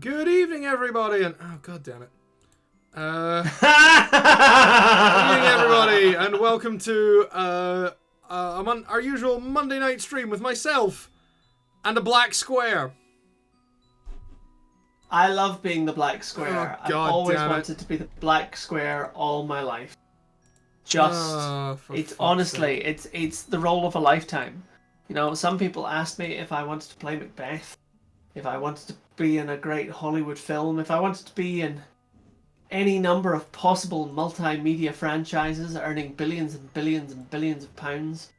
Good evening, everybody, and oh god damn it. Good evening, everybody, and welcome to our usual Monday night stream with myself and a black square. I love being the black square. Oh, God I've always damn it. wanted to be the black square all my life. It's honestly, it's the role of a lifetime. You know, some people asked me if I wanted to play Macbeth, if I wanted to be in a great Hollywood film, if I wanted to be in any number of possible multimedia franchises earning billions and billions and billions of pounds.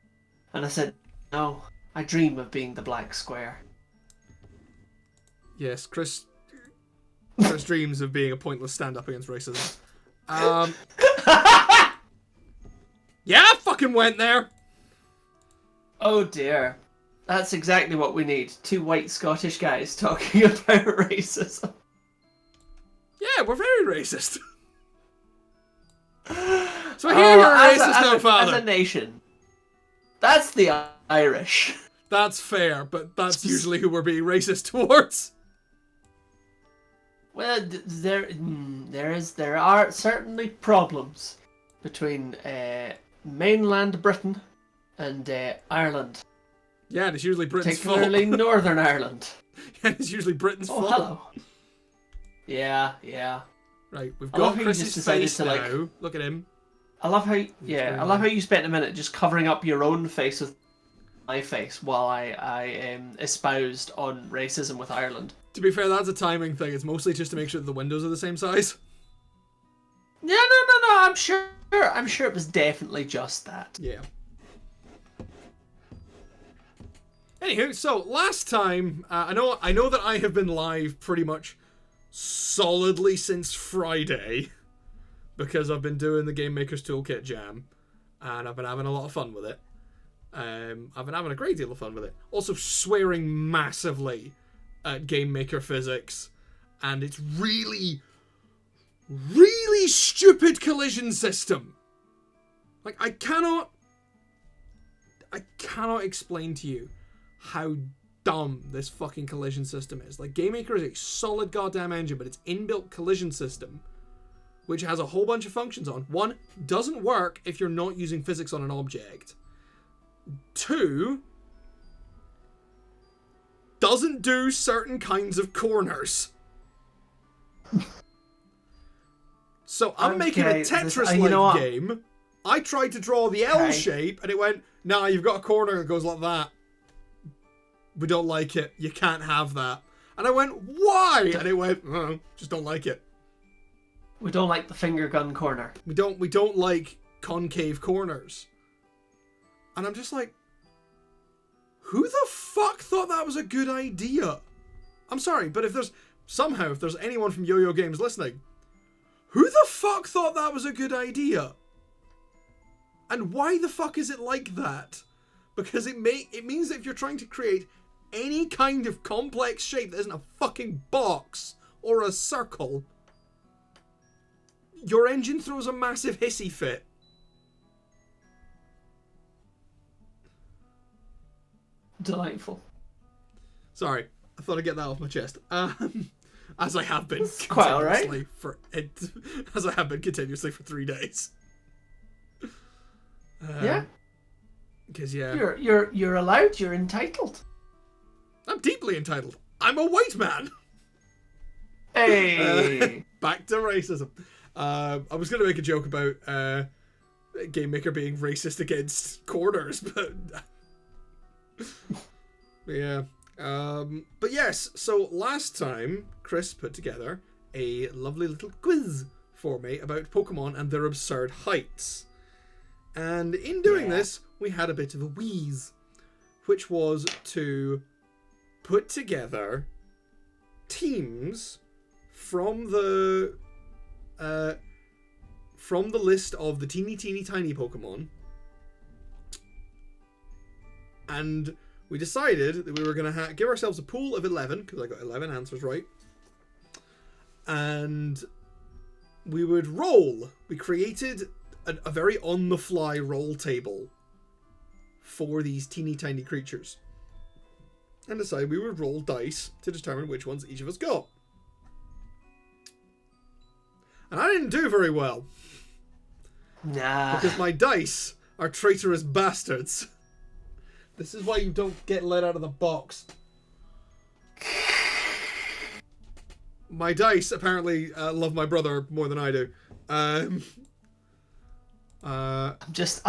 And I said, no, I dream of being the black square. Yes, Chris dreams of being a pointless stand-up against racism. Yeah, I fucking went there. Oh dear. That's exactly what we need. Two white Scottish guys talking about racism. Yeah, we're very racist. So here you're a racist now, father. As a nation. That's the Irish. That's fair, but that's usually who we're being racist towards. Well, there are certainly problems between mainland Britain and Ireland. Yeah, and it's usually Britain's fault. Particularly Northern Ireland. Yeah, it's usually Britain's fault. Oh, hello. Yeah. Right, we've got Chris's face now. Like, look at him. I love how you spent a minute just covering up your own face with my face while I espoused on racism with Ireland. To be fair, that's a timing thing. It's mostly just to make sure that the windows are the same size. Yeah, no. I'm sure it was definitely just that. Yeah. Anywho, so last time, I know that I have been live pretty much solidly since Friday because I've been doing the Game Maker's Toolkit Jam and I've been having a lot of fun with it. I've been having a great deal of fun with it. Also swearing massively at Game Maker physics and its really, really stupid collision system. Like, I cannot explain to you how dumb this fucking collision system is. Like, Game Maker is a solid goddamn engine, but its inbuilt collision system, which has a whole bunch of functions on, one, doesn't work if you're not using physics on an object. Two, doesn't do certain kinds of corners. So I'm making a Tetris-like game. I tried to draw the L shape, and it went, nah, you've got a corner that goes like that. We don't like it. You can't have that. And I went, why? And it went, oh, just don't like it. We don't like the finger gun corner. We don't like concave corners. And I'm just like, who the fuck thought that was a good idea? I'm sorry, but if there's anyone from Yo-Yo Games listening, who the fuck thought that was a good idea? And why the fuck is it like that? Because it means that if you're trying to create any kind of complex shape that isn't a fucking box or a circle, your engine throws a massive hissy fit. Delightful. Sorry, I thought I'd get that off my chest. As I have been quite alright. As I have been continuously for 3 days. Yeah. Because yeah, you're allowed. You're entitled. I'm deeply entitled. I'm a white man. Hey. Back to racism. I was going to make a joke about Game Maker being racist against corners, but yeah. But yes. So last time, Chris put together a lovely little quiz for me about Pokemon and their absurd heights. And in doing this, we had a bit of a wheeze, which was to put together teams from the list of the teeny tiny Pokemon. And we decided that we were going to give ourselves a pool of 11, because I got 11 answers right. And we would roll. We created a very on-the-fly roll table for these teeny tiny creatures. And decided we would roll dice to determine which ones each of us got. And I didn't do very well. Nah. Because my dice are traitorous bastards. This is why you don't get let out of the box. My dice apparently love my brother more than I do. I'm just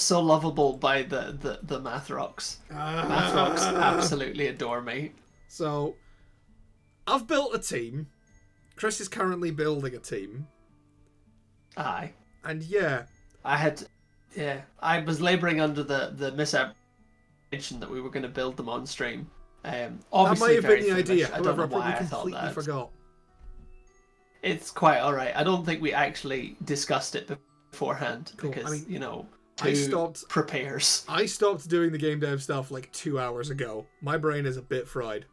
so lovable by the math rocks. Math rocks absolutely adore me. So, I've built a team. Chris is currently building a team. Aye. And yeah. I was labouring under the misapprehension that we were going to build them on stream. Obviously that might have been the idea. I don't However, know why I I thought completely that. forgot. It's quite alright. I don't think we actually discussed it beforehand because, prepares. I stopped doing the game dev stuff like 2 hours ago. My brain is a bit fried.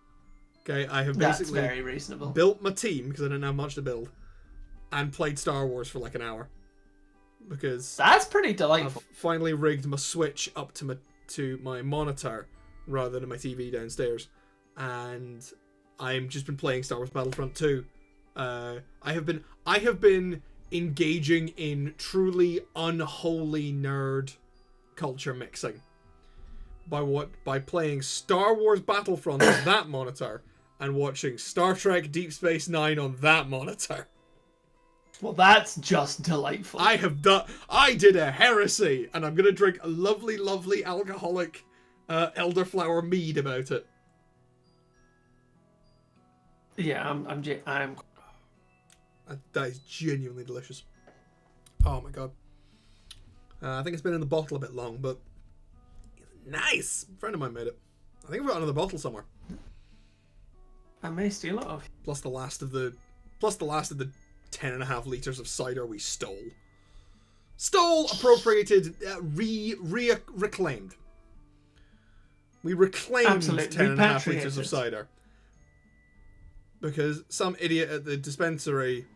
Okay, I have basically That's very reasonable. built my team because I didn't have much to build, and played Star Wars for like an hour. Because that's pretty delightful. I've finally rigged my Switch up to my monitor rather than my TV downstairs, and I've just been playing Star Wars Battlefront 2. I have been engaging in truly unholy nerd culture mixing by playing Star Wars Battlefront on that monitor and watching Star Trek Deep Space Nine on that monitor. Well, that's just delightful. I did a heresy, and I'm gonna drink a lovely, lovely alcoholic elderflower mead about it. Yeah, I'm. That is genuinely delicious. Oh my god. I think it's been in the bottle a bit long, but nice. A friend of mine made it. I think I've got another bottle somewhere. I may steal it off. Plus the last of the 10.5 litres of cider we stole. Appropriated, reclaimed. We reclaimed 10.5 litres of cider. Because some idiot at the dispensary,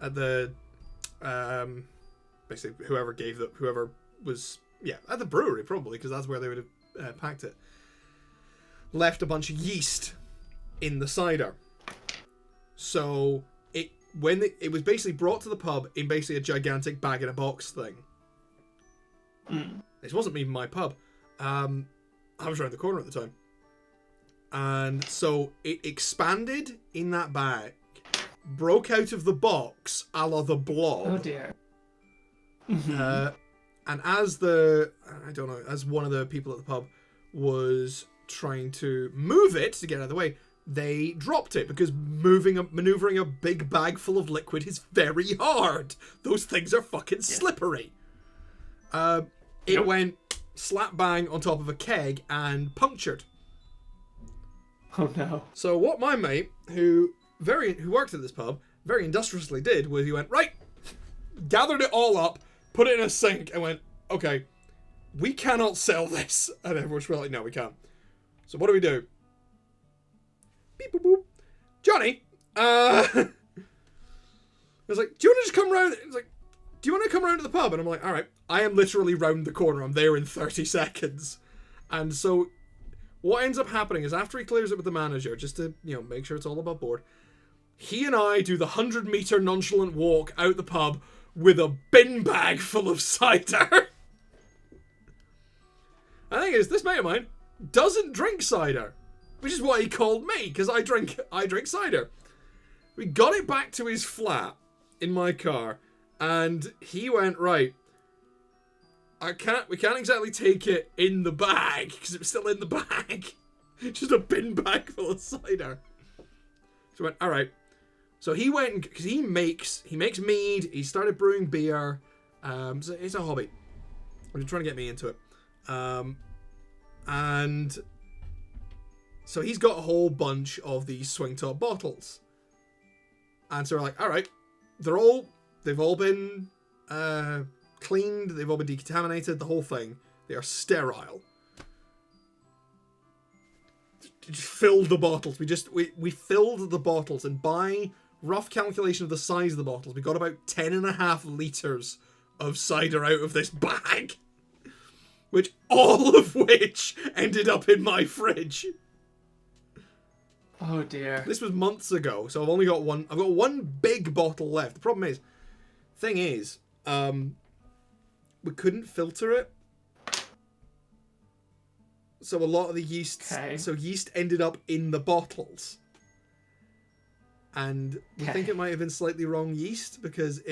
at the, basically whoever was at the brewery probably, because that's where they would have packed it, left a bunch of yeast in the cider. So when it was basically brought to the pub in basically a gigantic bag in a box thing. This wasn't even my pub. I was around the corner at the time. And so it expanded in that bag, broke out of the box a la the Blob. Oh dear. And as one of the people at the pub was trying to move it to get out of the way, they dropped it because maneuvering a big bag full of liquid is very hard. Those things are fucking slippery. It went slap bang on top of a keg and punctured. Oh no. So what my mate, who worked at this pub, very industriously did was he went, right, gathered it all up, put it in a sink, and went, okay, we cannot sell this. And everyone's like, no, we can't. So what do we do? Beep boop boop. Johnny, I was like, do you want to just come round? He's like, do you want to come round to the pub? And I'm like, all right, I am literally round the corner. I'm there in 30 seconds. And so what ends up happening is after he clears it with the manager, just to, make sure it's all above board, he and I do the 100-meter nonchalant walk out the pub with a bin bag full of cider. The thing is, this mate of mine doesn't drink cider, which is why he called me, because I drink cider. We got it back to his flat in my car, and he went, right, we can't exactly take it in the bag, because it was still in the bag. Just a bin bag full of cider. So I went, all right. So he went, because he makes mead, he started brewing beer, so it's a hobby. He's trying to get me into it. And so he's got a whole bunch of these swing top bottles. And so we're like, all right, they've all been cleaned, they've all been decontaminated, the whole thing. They are sterile. Just filled the bottles. We filled the bottles, and by rough calculation of the size of the bottles, we got about 10.5 litres of cider out of this bag. All of which ended up in my fridge. Oh Oh dear. This was months ago, so I've only got one. I've got one big bottle left. The problem is, we couldn't filter it, so a lot of the yeast. Okay. So yeast ended up in the bottles, and we think it might have been slightly wrong yeast because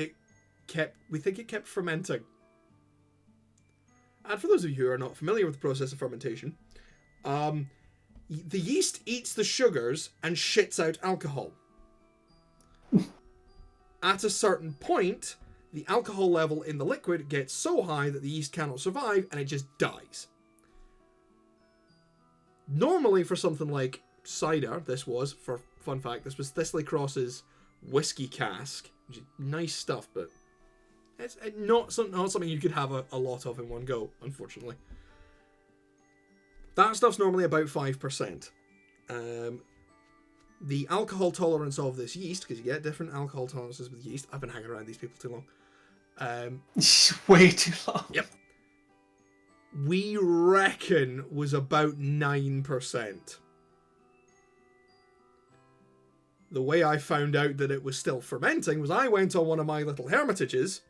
we think it kept fermenting. And for those of you who are not familiar with the process of fermentation, the yeast eats the sugars and shits out alcohol. At a certain point, the alcohol level in the liquid gets so high that the yeast cannot survive and it just dies. Normally for something like cider, for fun fact, this was Thistley Cross's whiskey cask, which is nice stuff, but it's not something you could have a lot of in one go, unfortunately. That stuff's normally about 5%. The alcohol tolerance of this yeast, because you get different alcohol tolerances with yeast. I've been hanging around these people too long. Way too long. Yep. We reckon was about 9%. The way I found out that it was still fermenting was I went on one of my little hermitages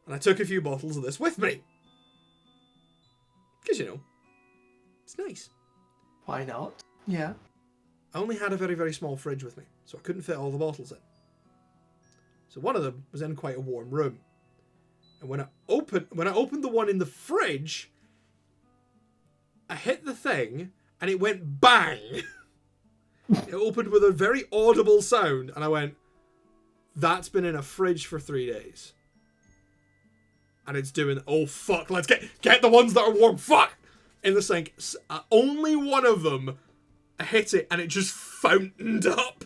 and I took a few bottles of this with me. Because, it's nice. Why not? Yeah. I only had a very, very small fridge with me, so I couldn't fit all the bottles in. So one of them was in quite a warm room. And when I opened the one in the fridge, I hit the thing and it went bang. It opened with a very audible sound and I went, that's been in a fridge for 3 days. And it's doing, oh fuck, let's get the ones that are warm, fuck! In the sink. Only one of them hit it and it just fountained up.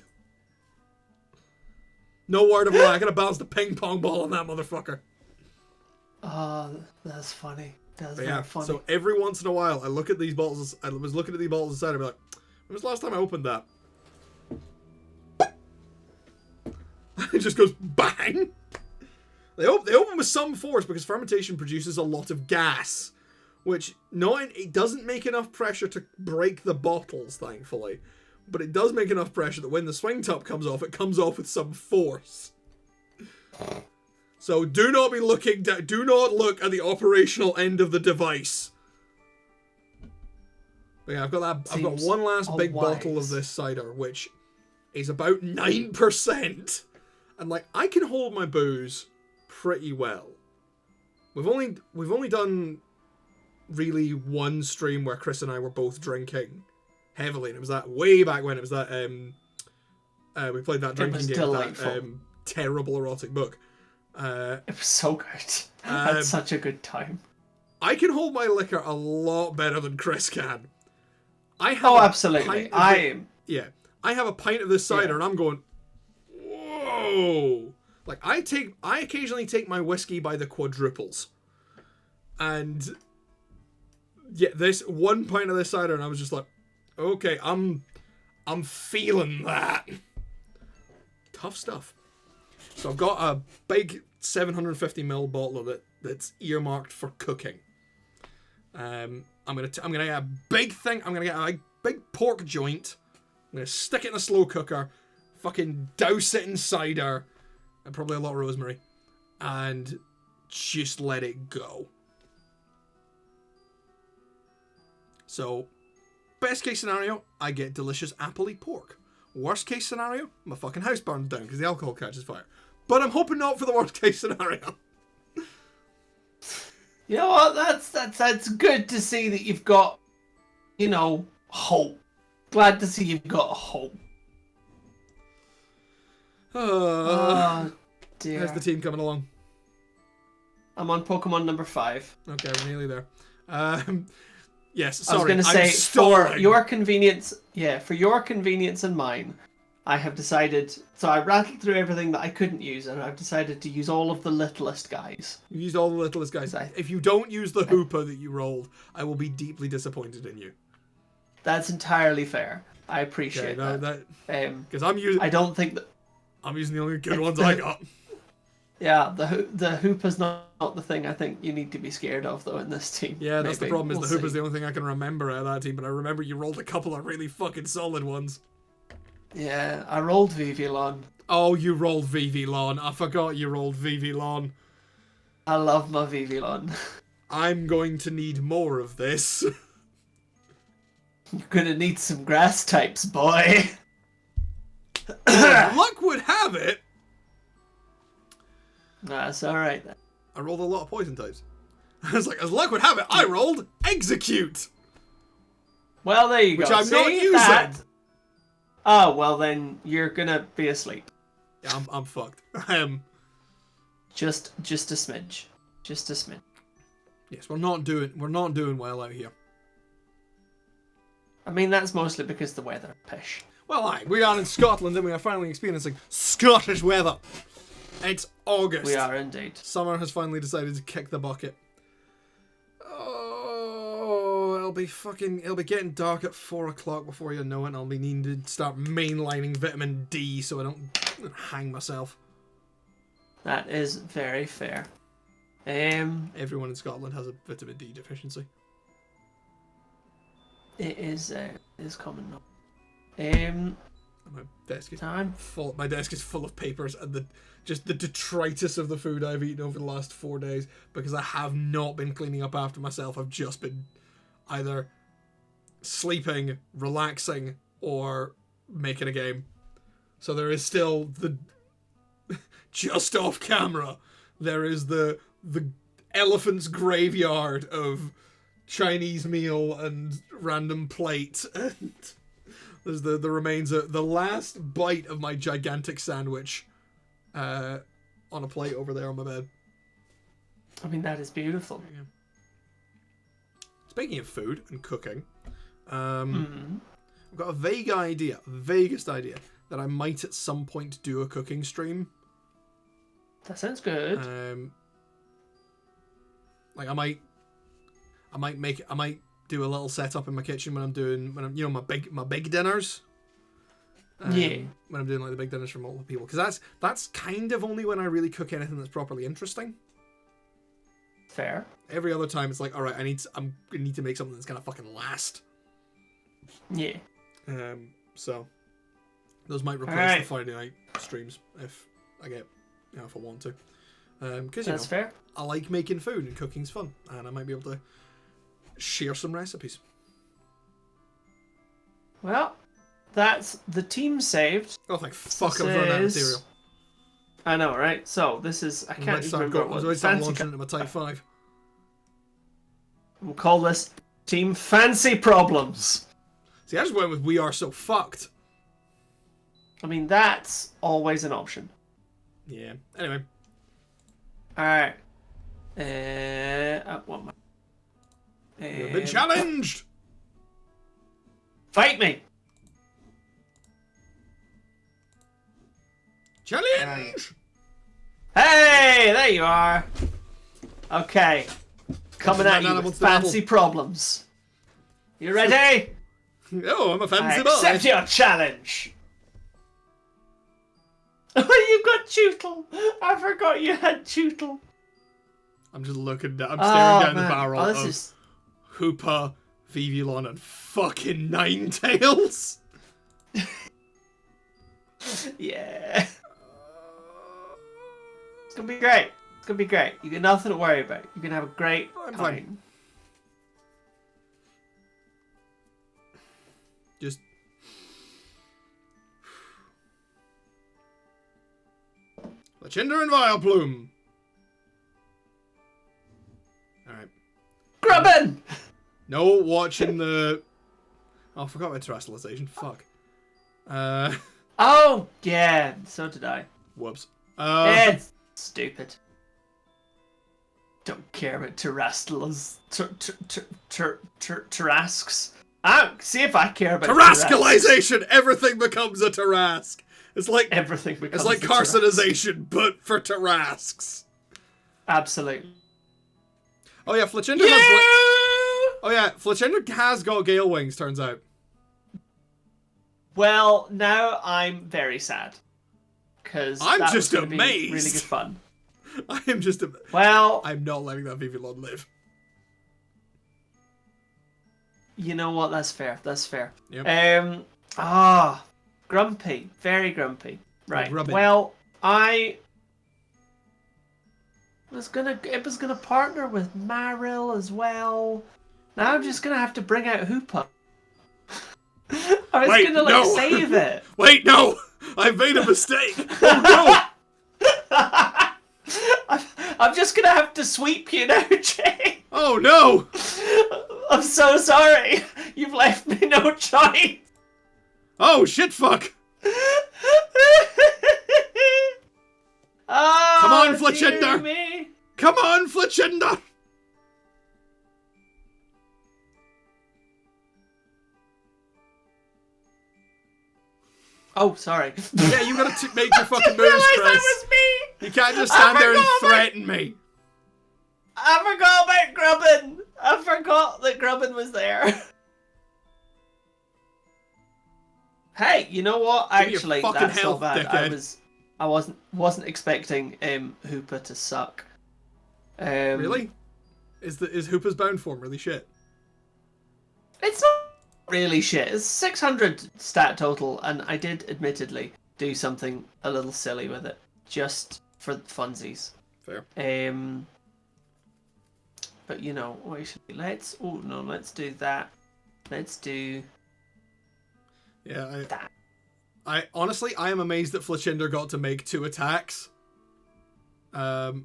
No word of a lie, I gotta bounce the ping pong ball on that motherfucker. Oh, that's funny. That's very funny. So every once in a while, I look at these bottles. I was looking at these bottles inside and be like, when was the last time I opened that? It just goes bang. They open with some force because fermentation produces a lot of gas, which it doesn't make enough pressure to break the bottles, thankfully, but it does make enough pressure that when the swing top comes off, it comes off with some force. So do not look at the operational end of the device. But yeah, I've got one last big bottle of this cider, which is about 9%. And I can hold my booze pretty well. We've only done really one stream where Chris and I were both drinking heavily, and it was that way back when. It was that we played that drinking game, that terrible erotic book. It was so good. I had such a good time. I can hold my liquor a lot better than Chris can. Absolutely. I have a pint of this cider and I'm going, whoa! I occasionally take my whiskey by the quadruples, and this one pint of this cider and I was just like, okay, I'm feeling that. Tough stuff. So I've got a big 750ml bottle of it that's earmarked for cooking. I'm gonna get a big thing. I'm gonna get a big pork joint. I'm gonna stick it in a slow cooker, fucking douse it in cider, and probably a lot of rosemary, and just let it go. So, best case scenario, I get delicious appley pork. Worst case scenario, my fucking house burns down because the alcohol catches fire. But I'm hoping not for the worst case scenario. You know what? That's good to see that you've got, hope. Glad to see you've got hope. Oh dear. How's the team coming along? I'm on Pokemon number 5. Okay, we're nearly there. Yes, sorry. I was going to say, for your convenience and mine, I have decided, so I rattled through everything that I couldn't use, and I've decided to use all of the littlest guys. You used all the littlest guys. If you don't use the hooper that you rolled, I will be deeply disappointed in you. That's entirely fair. I appreciate that. Because I'm using the only good ones I got. Yeah, the hooper's not the thing I think you need to be scared of, though, in this team. Yeah, that's the problem, is the hooper's the only thing I can remember out of that team, but I remember you rolled a couple of really fucking solid ones. Yeah, I rolled Vivillon. Oh, you rolled Vivillon. I forgot you rolled Vivillon. I love my Vivillon. I'm going to need more of this. You're gonna need some grass types, boy. As luck would have it, That's alright then. I rolled a lot of poison types. I was like, as luck would have it, I rolled Execute. Well, there you Which go. I'm not using. That... Oh, well then, you're gonna be asleep. Yeah, I'm fucked. I am. Just a smidge. Just a smidge. Yes, we're not doing well out here. I mean, that's mostly because the weather. Pish. Well, aye, we are in Scotland and we are finally experiencing Scottish weather. It's August. We are indeed. Summer has finally decided to kick the bucket. Oh, it'll be getting dark at 4 o'clock before you know it, and I'll be needing to start mainlining vitamin D so I don't hang myself. That is very fair. Everyone in Scotland has a vitamin D deficiency. It is common now. My desk is Time. full. My desk is full of papers and the detritus of the food I've eaten over the last 4 days because I have not been cleaning up after myself. I've just been either sleeping, relaxing, or making a game. So there is still the just off camera. There is the elephant's graveyard of Chinese meal and random plate, and there's the remains of the last bite of my gigantic sandwich on a plate over there on my bed. I mean, that is beautiful. Yeah. Speaking of food and cooking, I've got a vaguest idea that I might at some point do a cooking stream. That sounds good. Like I might do a little setup in my kitchen when I'm my big dinners. Yeah. When I'm doing like the big dinners for multiple people, because that's kind of only when I really cook anything that's properly interesting. Fair. Every other time it's like, all right, I need to make something that's gonna fucking last. Yeah. So those might replace the Friday night streams if I get, if I want to. Because that's fair. I like making food and cooking's fun, and I might be able to share some recipes. Well, that's the team saved. Oh, thank fuck! I've run out of material. I know, right? So this is I can't even remember what I'm start launching into my type 5. We'll call this Team Fancy Problems. See, I just went with "We Are So Fucked." I mean, that's always an option. Yeah. Anyway. Alright. What am I? You've been challenged! Fight me! Challenge! Hey! There you are! Okay. Coming at you with fancy problems. You ready? Oh, I'm a fancy boy. Accept your challenge! Oh, you've got Tootle! I forgot you had Tootle. I'm just looking down. I'm staring down the barrel of is... Hoopa, Vivillon, and fucking Ninetales. Yeah. It's gonna be great. It's gonna be great. You got nothing to worry about. You can have a great time. Fine. Just... Lachinder and Vileplume. Alright. Grubbin! No watching the... Oh, I forgot about terrestrialization. Fuck. Oh, yeah. So did I. Whoops. It's stupid. Don't care about terrestrials. Terrasks. See if I care about Terrascalization! Everything becomes a Terrask. It's like everything becomes it's like carcinization, but for Terrasks. Absolutely. Oh yeah, Fletchinder has. Oh yeah, Fletchinder has got Gale Wings. Turns out. Well, now I'm very sad because I'm that just was gonna amazed. Be really good fun. I am just. Well, I'm not letting that Vivillon live. You know what? That's fair. That's fair. Yep. Grumpy. Very grumpy. Right. Grubbin. Well, I it was gonna partner with Maril as well. Now I'm just gonna have to bring out Hoopa. I was gonna like save it. Wait, no! I've made a mistake! Oh I'm just gonna have to sweep you now, Jay. no! Oh no! I'm so sorry. You've left me no choice. Oh shit fuck! Oh, Come on, dear Fletchender! me. Come on, Fletchender! Oh, sorry. Yeah, you gotta make your fucking moves, Realised Chris. that was me. You can't just stand there and threaten me. I forgot about Grubbin. I forgot that Grubbin was there. Hey, you know what? Give me your Actually, fucking that's health, not bad. dickhead. I wasn't expecting Hooper to suck. Really? Is Hooper's bound form really shit? It's not really shit. It's 600 stat total, and I did admittedly do something a little silly with it, just for funsies. Fair. But you know, let's do that. Let's do Yeah, that. I honestly, I am amazed that Fletchender got to make 2 attacks. Hey,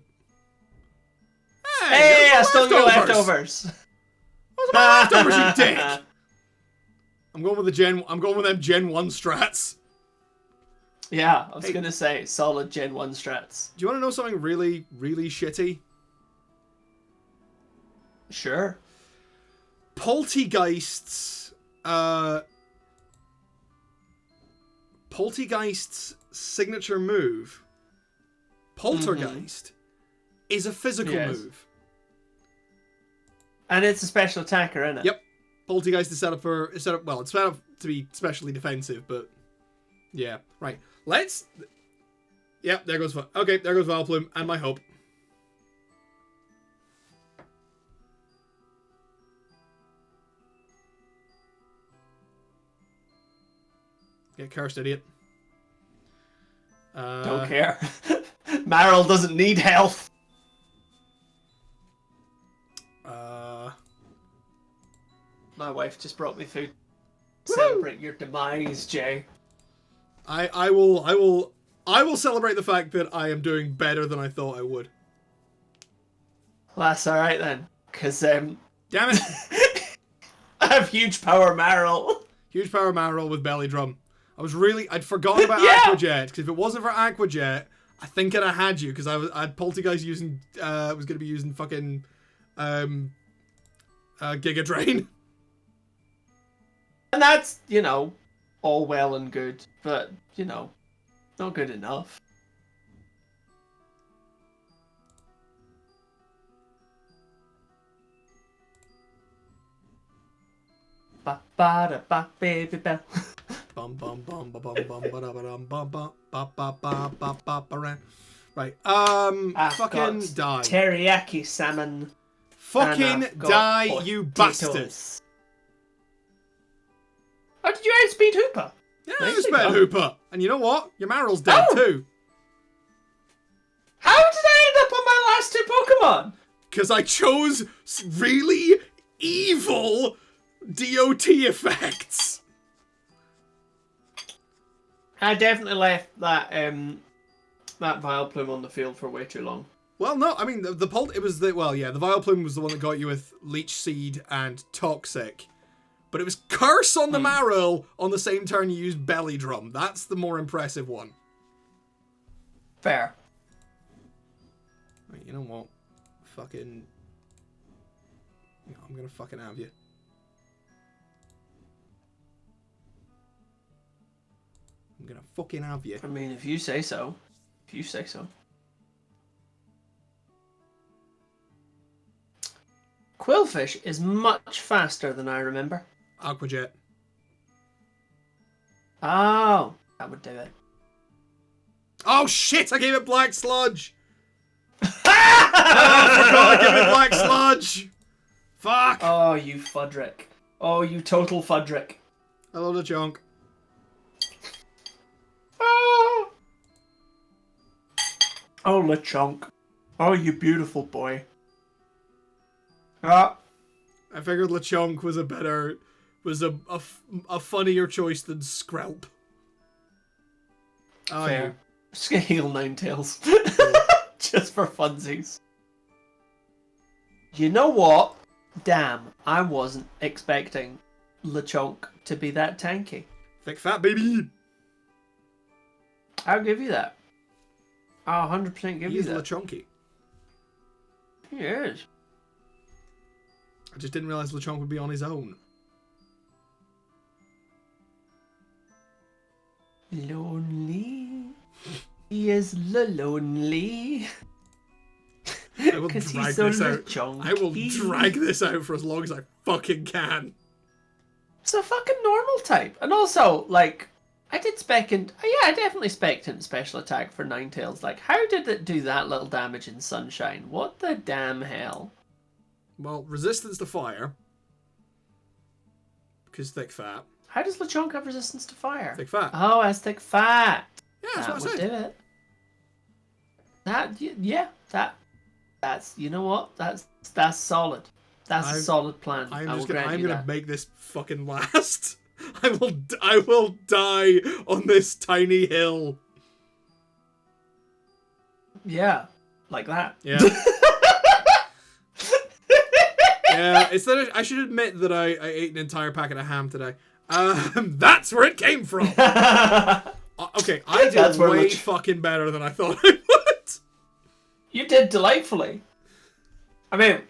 I stole your leftovers. Those are my leftovers, you dick! I'm going with them Gen 1 strats. Yeah, I was gonna say solid Gen 1 strats. Do you want to know something really, really shitty? Sure. Poltergeist's signature move, Poltergeist, is a physical move. And it's a special attacker, isn't it? Yep. Poltergeist is set up to be specially defensive, but yeah. Right. Yep, there goes Vileplume and my hope. Get cursed, idiot. Don't care. Maril doesn't need health. My wife just brought me food. Celebrate your demise, Jay. I will celebrate the fact that I am doing better than I thought I would. Well, that's all right then, because Damn it! I have huge power, Maril. Huge power Maril with belly drum. I'd forgotten about Aquajet, because if it wasn't for Aquajet, I think I'd have had you, because I had Poltergeist using, was going to be using fucking, Giga Drain. And that's, you know, all well and good, but, you know, not good enough. Ba ba da ba baby bell. Bum bum bum bum bum bum ba da ba dum bum bum ba ba ba ba ba ba ran. Right. I've fucking got die. Teriyaki salmon. Fucking die, you bastard. Oh, did you outspeed Hooper? Yeah, I outspeed Hooper. And you know what? Your Maril's dead too. How did I end up on my last 2 Pokemon? Because I chose really evil DOT effects. I definitely left that Vileplume on the field for way too long. Well, no, I mean the Vileplume was the one that got you with Leech Seed and Toxic. But it was Curse on the Maril on the same turn you used Belly Drum. That's the more impressive one. Fair. Right, you know what? Fucking... No, I'm gonna fucking have you. I'm gonna fucking have you. I mean, if you say so. If you say so. Quillfish is much faster than I remember. Aquajet. Oh, that would do it. Oh shit! I gave it Black Sludge! I forgot I gave it Black Sludge! Fuck! Oh, you fudrick. Oh, you total fudrick. A load of junk. Oh, LeChonk. Oh, you beautiful boy. Ah. I figured Lechonk was a funnier choice than Skrelp. Oh, Fair. Scale Ninetales. Just for funsies. You know what? Damn, I wasn't expecting LeChonk to be that tanky. Thick fat baby. I'll give you that. I'll 100% give you He's that. Lechonky. He is. I just didn't realize Lechonk would be on his own. Lonely. He is lonely. I will drag this out. LeChonky. I will drag this out for as long as I fucking can. It's a fucking normal type. And also, like, I did spec in... Yeah, I definitely spec'd in special attack for Ninetales. Like, how did it do that little damage in Sunshine? What the damn hell? Well, resistance to fire. Because thick fat. How does LeChonk have resistance to fire? Thick fat. Oh, as thick fat. Yeah, that's That what I would said. do it. That's you know what? That's solid. That's a solid plan. I'm I will grant I'm you gonna that. make this fucking last. I will die on this tiny hill. Yeah, like that. Yeah. Yeah. I should admit that I ate an entire packet of ham today. That's where it came from. Okay, I did way fucking better than I thought I would. You did delightfully. I mean,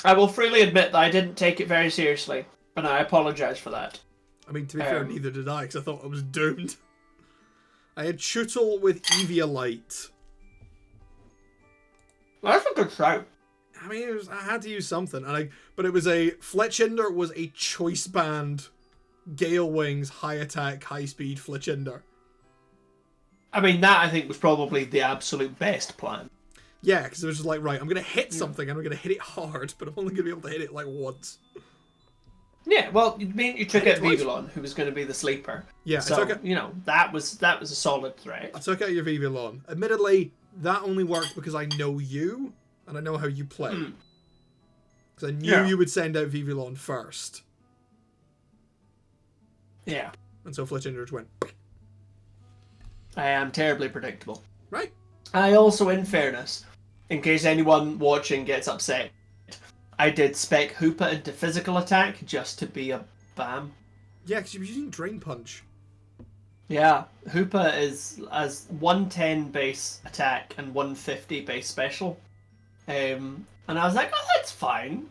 I will freely admit that I didn't take it very seriously, and I apologise for that. I mean, to be fair, neither did I, because I thought I was doomed. I had Chootle with Eviolite. That's a good shout. I mean, I had to use something, but it was Fletchinder was a choice band, Gale Wings, high attack, high speed Fletchinder. I mean, that I think was probably the absolute best plan. Yeah, because it was just like, right, I'm going to hit something, and I'm going to hit it hard, but I'm only going to be able to hit it like once. Yeah, well, you took out Vivillon, who was going to be the sleeper. Yeah, so, that was a solid threat. I took out your Vivillon. Admittedly, that only worked because I know you, and I know how you play. Because I knew you would send out Vivillon first. Yeah. And so Fletchinder just went... I am terribly predictable. Right. I also, in fairness, in case anyone watching gets upset, I did spec Hoopa into physical attack just to be a bam. Yeah, because you were using Drain Punch. Yeah, Hoopa is as 110 base attack and 150 base special. And I was like, oh, that's fine.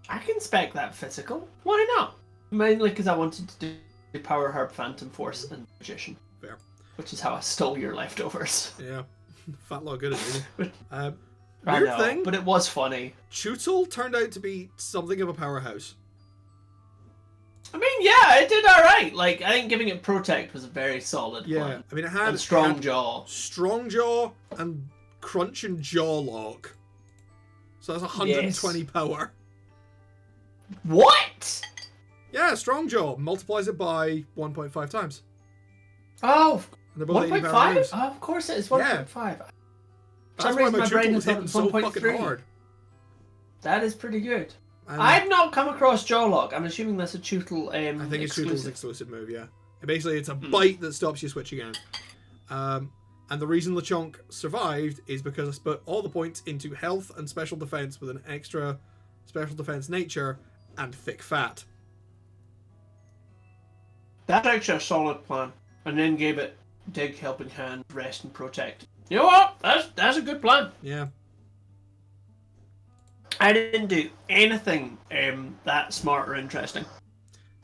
I can spec that physical. Why not? Mainly because I wanted to do Power Herb, Phantom Force, and Magician. Fair. Which is how I stole your leftovers. Yeah. Fat lot good at it. I Weird know, thing, but it was funny. Chootle turned out to be something of a powerhouse. I mean, yeah, it did alright. Like, I think giving it Protect was a very solid plan. I mean, it had... And Strong Jaw. Strong Jaw and Crunch and Jaw Lock. So that's 120 power. What? Yeah, Strong Jaw multiplies it by 1.5 times. Oh, And they're both 1.5? Oh, of course it is 1.5. That's why my Chootle was hitting so fucking hard. That is pretty good. I've not come across Jawlock. I'm assuming that's a Chootle I think it's Chootle's exclusive move, yeah. Basically, it's a bite that stops you switching out. And the reason Lechonk survived is because I put all the points into health and special defense with an extra special defense nature and thick fat. That's actually a solid plan. And then gave it Dig, Helping Hand, Rest, and Protect. You know what? That's a good plan. Yeah. I didn't do anything that smart or interesting.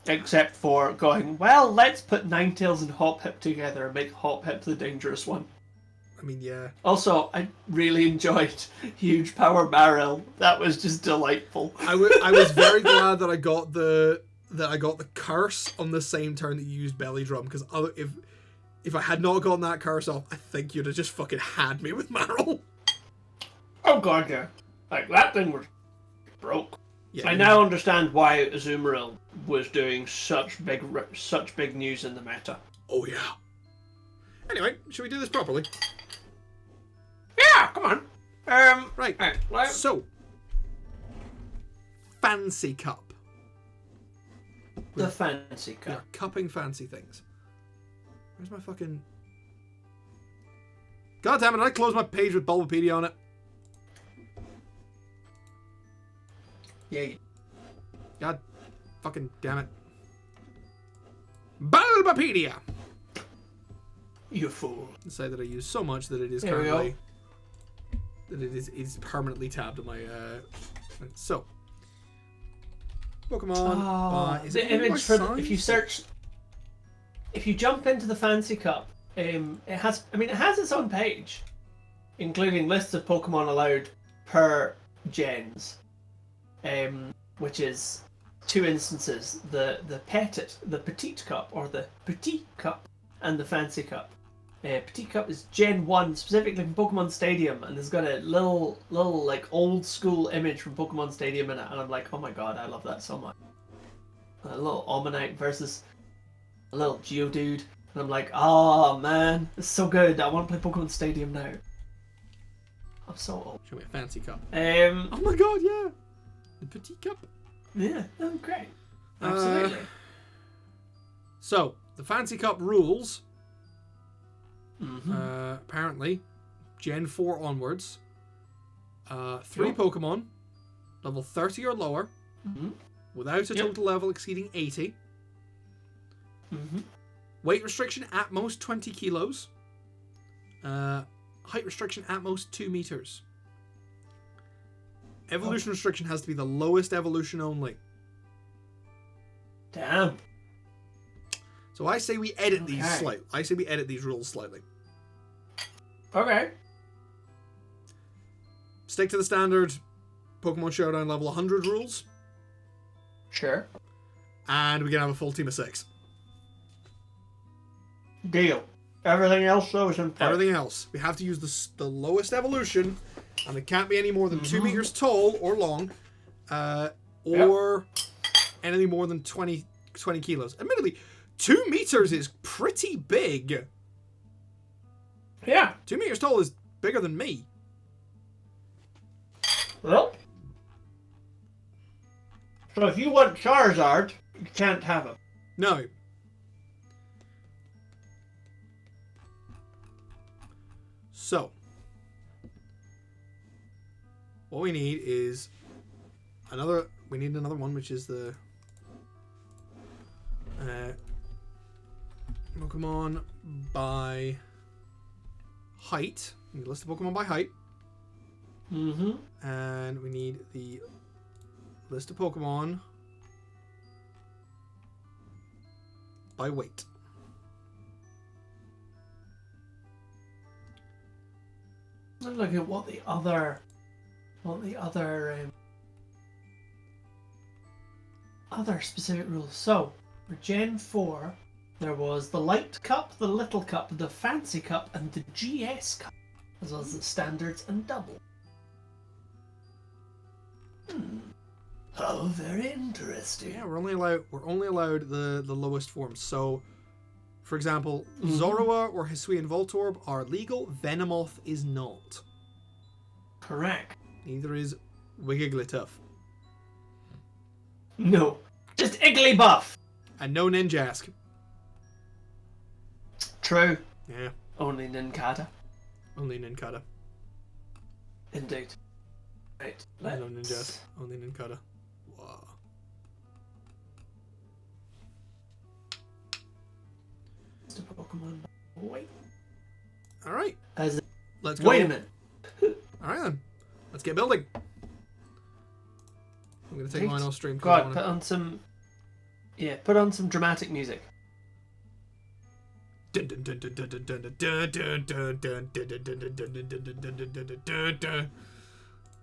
Except for going, well, let's put Ninetales and Hop Hip together and make Hop Hip the dangerous one. I mean, yeah. Also, I really enjoyed Huge Power Barrel. That was just delightful. I was very glad that I got the curse on the same turn that you used Belly Drum, because if I had not gotten that curse off, I think you'd have just fucking had me with Marl. Oh god, yeah. Like, that thing was broke. Yeah, I now understand why Azumarill was doing such big news in the meta. Oh yeah. Anyway, should we do this properly? Yeah, come on. Right. Right. So, fancy cup. The fancy We are cup. cupping fancy things. Where's my fucking... God damn it, I closed my page with Bulbapedia on it. Yeah. God fucking damn it. Bulbapedia! You fool. Say that I use so much that it is There we currently... That it is permanently tabbed on my... So. Pokemon... is the it image for size? if you search, if you jump into the fancy cup, it has its own page, including lists of Pokemon allowed per gens, which is 2 instances: the petite cup or the petit cup, and the fancy cup. Petite cup is Gen 1, specifically from Pokemon Stadium, and it's got a little like old school image from Pokemon Stadium in it, and I'm like, oh my god, I love that so much. A little Omanyte versus a little Geodude, and I'm like, oh man, it's so good. I want to play Pokemon Stadium now. I'm so old. Show me a fancy cup. Oh my god, yeah! The petite cup. Yeah, great. Absolutely. So, the fancy cup rules... Mm-hmm. Apparently, Gen 4 onwards, 3 Pokemon, level 30 or lower, without a total level exceeding 80. Weight restriction at most 20 kilos. Height restriction at most 2 meters. Evolution restriction has to be the lowest evolution only. Damn. So I say we edit these slightly. I say we edit these rules slightly. Okay. Stick to the standard Pokemon Showdown level 100 rules. Sure. And we can have a full team of 6. Deal. Everything else though is in place. Everything else. We have to use the lowest evolution, and it can't be any more than 2 meters tall or long, or anything more than 20 kilos. Admittedly, 2 meters is pretty big. Yeah. 2 meters tall is bigger than me. Well. So if you want Charizard, you can't have him. No. So, what we need is another. We need another one, which is the Pokemon by height. We need a list of Pokemon by height. And we need the list of Pokemon by weight. Let's look at what the other specific rules. So for Gen 4, there was the light cup, the little cup, the fancy cup, and the GS cup, as well as the standards and double. How very interesting. Yeah, we're only allowed the lowest forms. So, for example, Zorua or Hisuian Voltorb are legal. Venomoth is not. Correct. Neither is Wigglytuff. No, just Igglybuff. And no Ninjask. True. Yeah. Only Nincada. Only Nincada. Indeed. Right. No Ninjask. Only Nincada. Wow. Pokemon. Wait. All right. Let's go. Wait a minute. All right then. Let's get building. I'm gonna take mine off stream. God, put on some. Yeah, put on some dramatic music.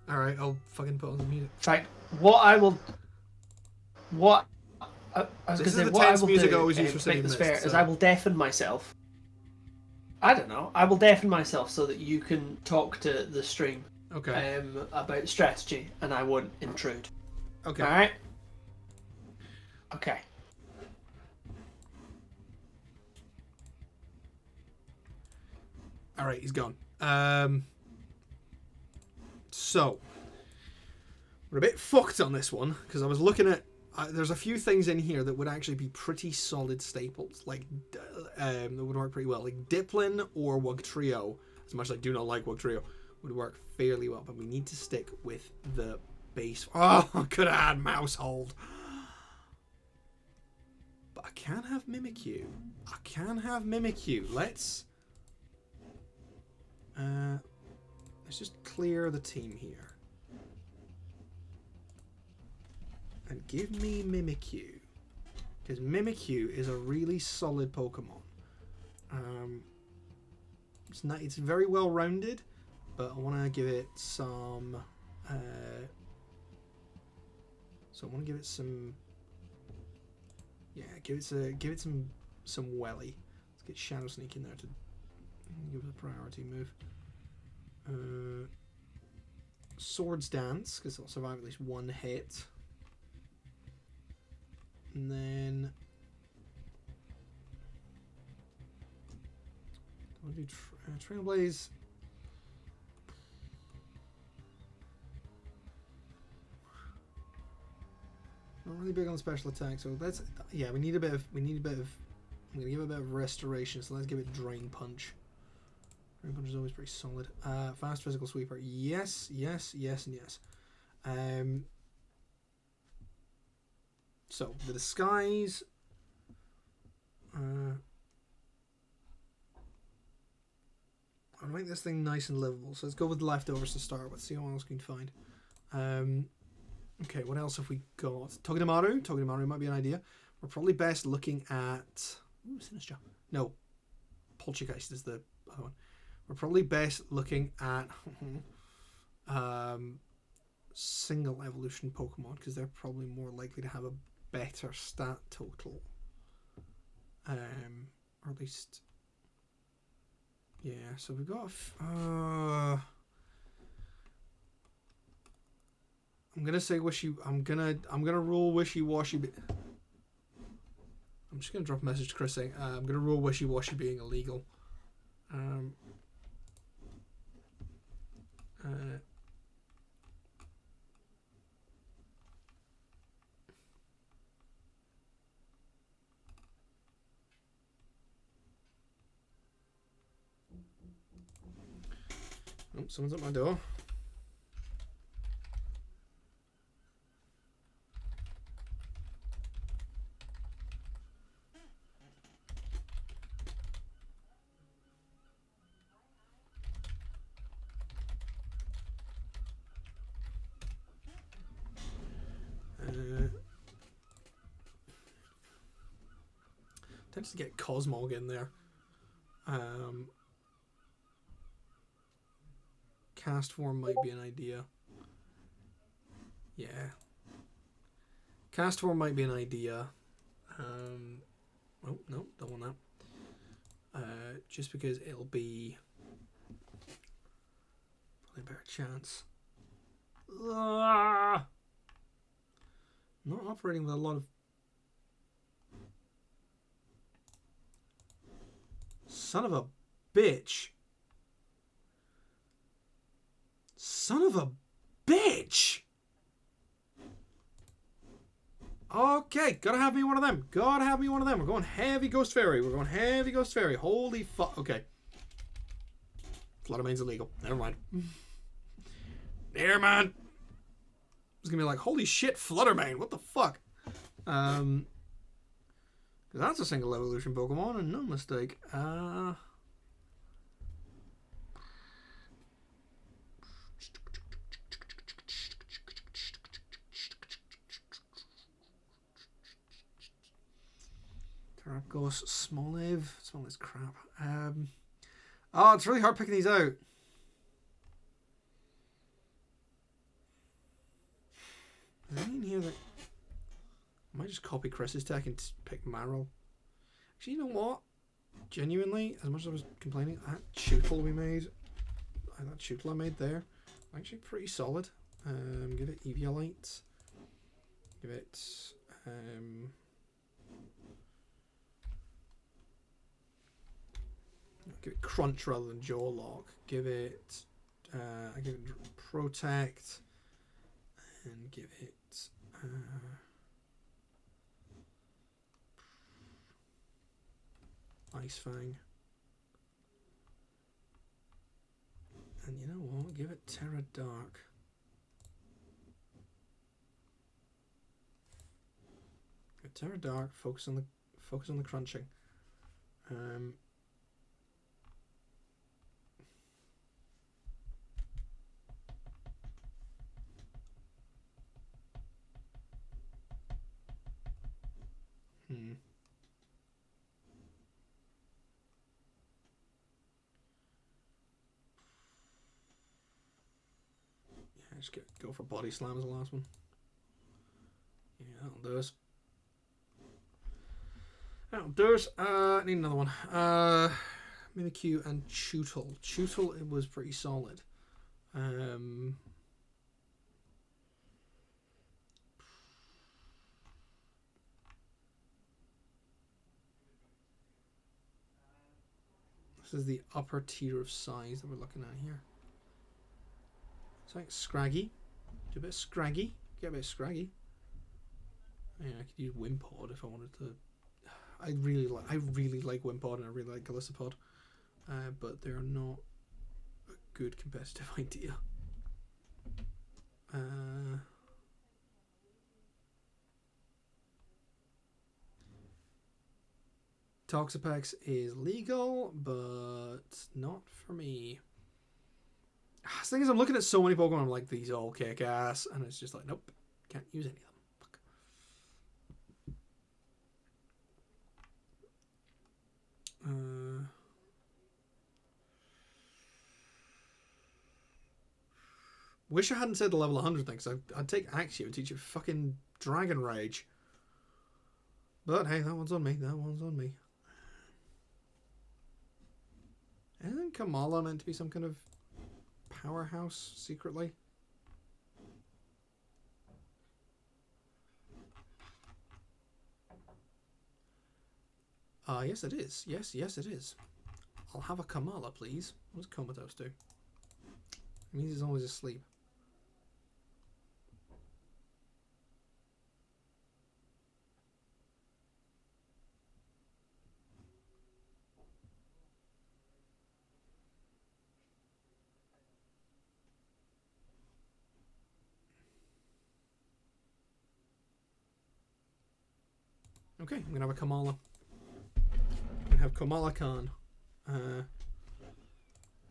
All right, I'll fucking put on some music. In fact, what I was going to say, what I will music do always used for to make City this Mist, fair so. is I will deafen myself. I don't know. I will deafen myself so that you can talk to the stream Okay. about strategy, and I won't intrude. Okay. All right. Okay. All right, he's gone. So, we're a bit fucked on this one, because I was looking at... there's a few things in here that would actually be pretty solid staples, like, that would work pretty well. Like Diplin or Wug Trio, as much as I do not like Wug Trio, would work fairly well, but we need to stick with the base. Oh, I could have had Mousehold. But I can have Mimikyu. I can have Mimikyu. Let's just clear the team here. And give me Mimikyu. Because Mimikyu is a really solid Pokemon. It's very well rounded, but I want to give it some... so I want to give it some... Yeah, give it some welly. Let's get Shadow Sneak in there to give it a priority move. Swords Dance, because it'll survive at least one hit. And then I'll do Trailblaze. Not really big on special attack, so let's. Yeah, we need a bit of. I'm gonna give it a bit of restoration, so let's give it Drain Punch. Drain Punch is always pretty solid. Fast Physical Sweeper. Yes, yes, yes, and yes. So the disguise. I'll make this thing nice and livable. So let's go with leftovers to start with. See what else we can find. Okay, what else have we got? Togedemaru. Togedemaru might be an idea. We're probably best looking at... Ooh, Sinistcha. No. Poltergeist is the other one. We're probably best looking at single evolution Pokemon, because they're probably more likely to have a better stat total. Or at least... Yeah, so we've got... I'm gonna say I'm gonna rule wishy-washy. I'm just gonna drop a message to Chris saying I'm gonna rule wishy-washy being illegal. Oh, someone's at my door. Tends to get Cosmog in there. Cast form might be an idea. Yeah. Cast form might be an idea. Oh, no, don't want that. Just because it'll be probably a better chance. Not operating with a lot of... Son of a bitch. Son of a bitch. Okay, gotta have me one of them. Gotta have me one of them. We're going heavy Ghost Fairy. We're going heavy Ghost Fairy. Holy fuck. Okay. Fluttermane's illegal. Never mind. Never mind. It's gonna be like, holy shit, Fluttermane. What the fuck? Because that's a single evolution Pokemon, and no mistake. Terrapgos, Smoliv. Smoliv's crap. Oh, it's really hard picking these out. Is there any in here that... I might just copy Chris's tech and pick Marill. Actually, you know what? Genuinely, as much as I was complaining, that Chewtle we made, that Chewtle I made there, actually pretty solid. Give it Eviolite. Give it... give it Crunch rather than Jaw Lock. Give it I give it protect and give it Ice Fang. And you know what? Give it Terra Dark. Terra Dark. Focus on the crunching. Yeah, just go for Body Slam as the last one. Yeah, that'll do us. That'll do us. I need another one. Mimikyu and Chootle. Chootle, it was pretty solid. This is the upper tier of size that we're looking at here. It's like Scraggy. Do a bit of Scraggy. Get a bit of Scraggy. Yeah, I could use Wimpod if I wanted to. I really like Wimpod and I really like Galissapod, but they're not a good competitive idea. Toxapex is legal, but not for me. The thing is, I'm looking at so many Pokemon, I'm like, these all kick ass, and it's just like, nope, can't use any of them. Fuck. Wish I hadn't said the level 100 thing, because I'd take Axio and teach you fucking Dragon Rage. But hey, that one's on me. That one's on me. Isn't Kamala meant to be some kind of powerhouse secretly? Yes it is. Yes it is. I'll have a Kamala, please. What does Comatose do? It means he's always asleep. Okay, I'm gonna have a Kamala. I'm gonna have Kamala Khan.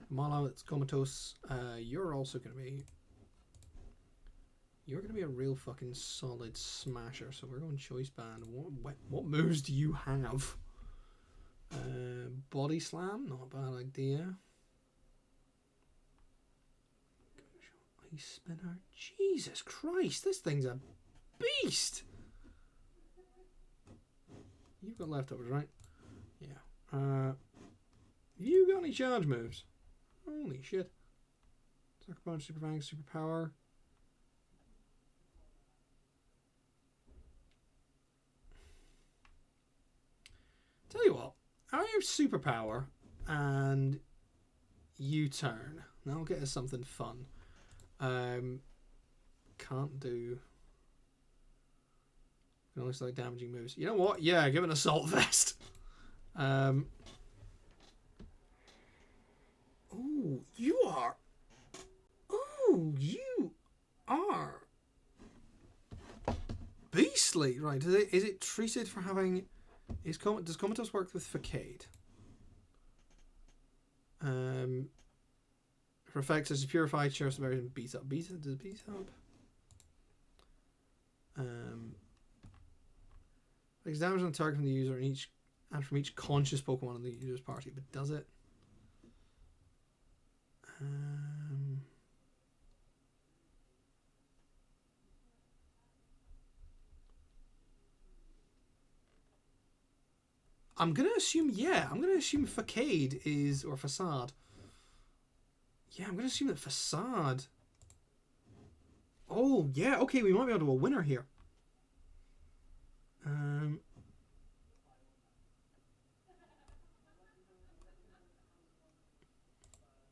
Kamala, it's comatose. You're also gonna be. You're gonna be a real fucking solid smasher. So we're going choice band. What moves do you have? Body slam, not a bad idea. Ice spinner. Jesus Christ, this thing's a beast. You've got leftovers, right? Yeah. You got any charge moves? Holy shit. Sucker Punch, Super Fang, Super Power. Tell you what, I have Super Power and U-turn. That'll get us something fun. Can't do. Can only select damaging moves. You know what? Yeah, give an Assault Vest. Oh, you are. Oh, you are beastly. Right? Is it treated for having? Does Comatose work with Facade? For effects as a purified, sheriff's version beat up. Does it beat up? Takes damage on the target from the user and from each conscious Pokemon in the user's party, but does it? I'm gonna assume, yeah. I'm gonna assume Facade is, or Facade. Yeah, I'm gonna assume that Facade. Oh yeah, okay, we might be able to a winner here.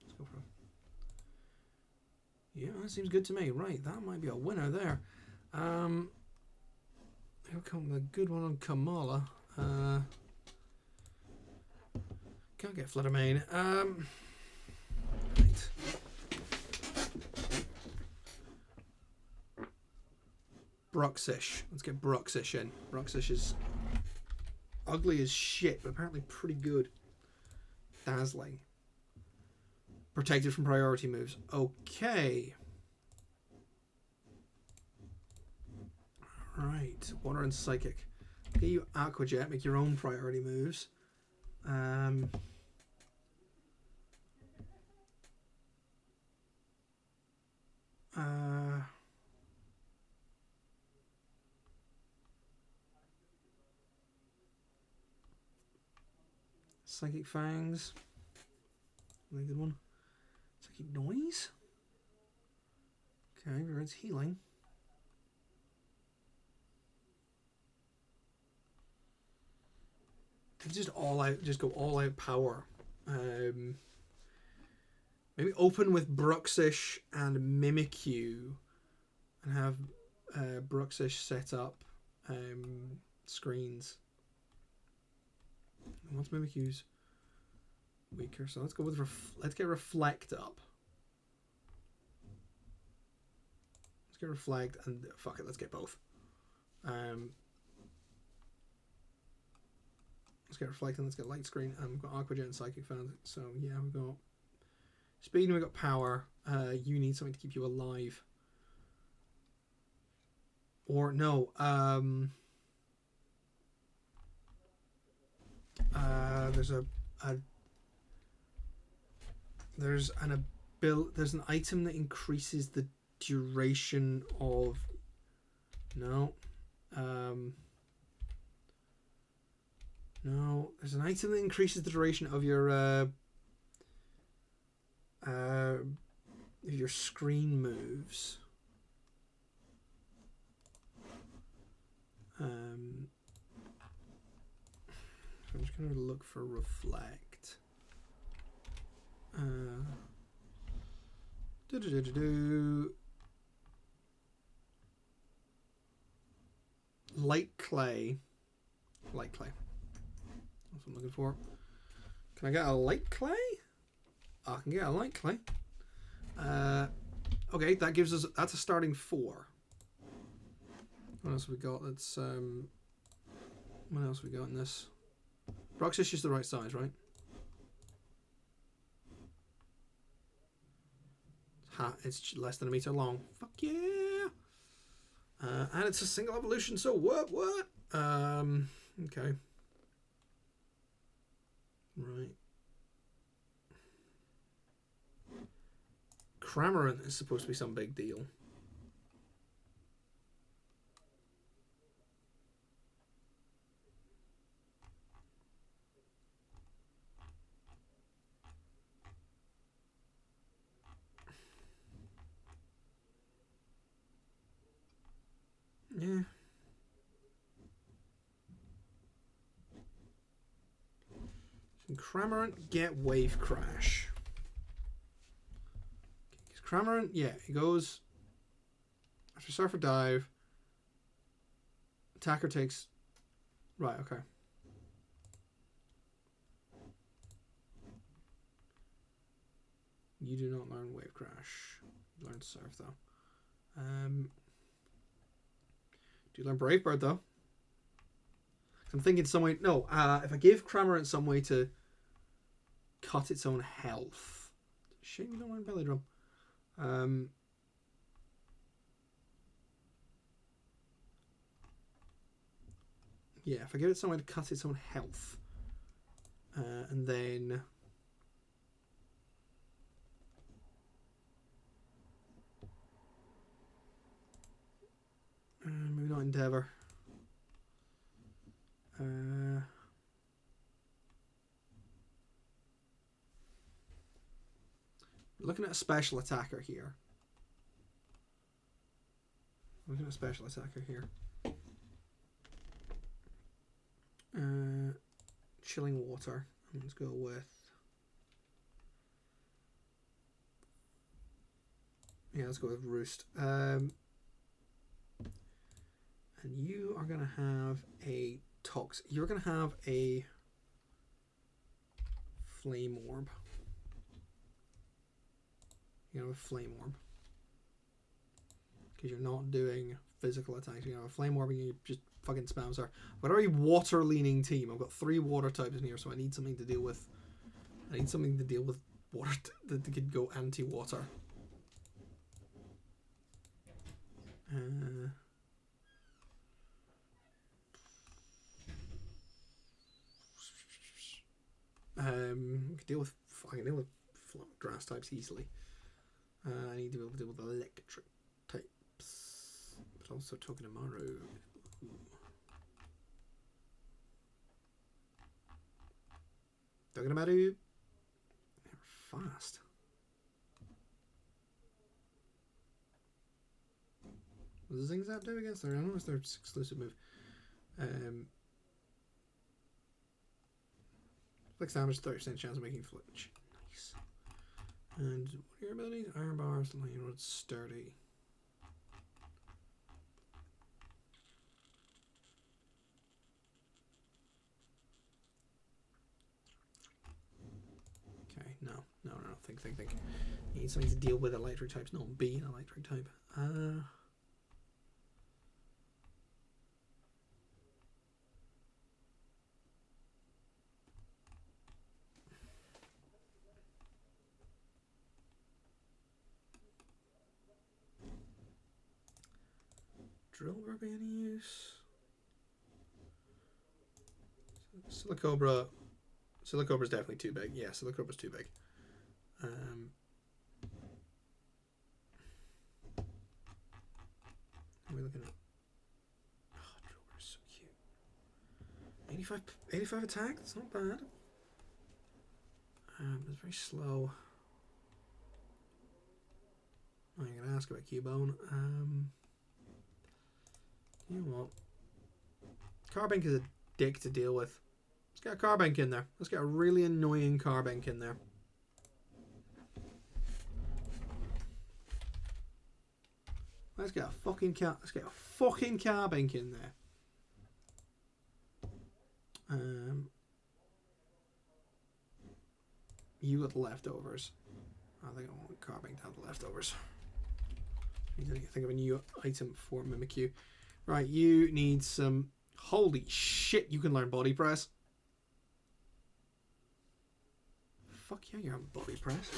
Let's go for it. Yeah, that seems good to me. Right, that might be a winner there. Here comes the good one on Kamala. Can't get Fluttermane. Right. Bruxish. Let's get Bruxish in. Bruxish is ugly as shit, but apparently pretty good. Dazzling. Protected from priority moves. Okay. Right. Water and Psychic. Get you Aqua Jet. Make your own priority moves. Psychic Fangs. Really good one. Psychic Noise. Okay, it's healing. Just all out, just go all out power. Maybe open with Bruxish and Mimikyu, and have Bruxish set up screens. And what's Mimikyu's weaker? So let's go with let's get Reflect up. Let's get Reflect and fuck it, let's get both. Let's get Reflect and let's get Light Screen, and we've got Aqua Jet and Psychic Fans. So yeah, we've got speed and we've got power. You need something to keep you alive. Or no, there's an item that increases the duration of no, there's an item that increases the duration of your screen moves. I'm just gonna look for Reflect. Light Clay. Light Clay. That's what I'm looking for. Can I get a Light Clay? I can get a Light Clay. Okay, that gives us, that's a starting 4. What else have we got? That's what else have we got in this? Bruxish is the right size, right? It's less than a meter long. Fuck yeah! And it's a single evolution, so what? Okay. Right. Cramorant is supposed to be some big deal. Yeah. Cramorant, get Wave Crash. Cramorant, yeah, he goes after Surfer Dive. Attacker takes. Right, okay. You do not learn Wave Crash. You learn Surf though. Do you learn Brave Bird though? I'm thinking some way. No, if I give Cramorant some way to cut its own health. Shame you don't learn Belly Drum. Yeah, if I give it some way to cut its own health, and then maybe not Endeavor. Looking at a special attacker here. Chilling Water. Let's go with Yeah, let's go with Roost. And you are gonna have a Tox. You're gonna have a Flame Orb. You have a Flame Orb. Because you're not doing physical attacks. You have a Flame Orb and you just fucking spam star. I've got a very water leaning team. I've got 3 water types in here, so I need something to deal with. I need something to deal with water that could go anti-water. I can deal with grass types easily. I need to be able to deal with electric types, but also Togedemaru. Togedemaru, they're fast. What does Zingzap do against their? I don't know if their exclusive move. Flex damage, 30% chance of making flinch. Nice. And what are your abilities? Iron bars, lane road, sturdy. Okay, no. Think. You need something to deal with electric types, not be an electric type. Drill Burp be any use? Silicobra. Silicobra's definitely too big. Yeah, Silicobra's too big. What are we looking at? Oh, Drill Burp's so cute. 85 attack? That's not bad. It's very slow. I'm going to ask about Cubone. You know what? Carbink is a dick to deal with. Let's get a Carbink in there. Let's get a really annoying Carbink in there. Let's get a fucking Carbink in there. You got the leftovers. I think I want Carbink to have the leftovers. I need to think of a new item for Mimikyu. Right, you need some... Holy shit, you can learn body press. Fuck yeah, you're on body press.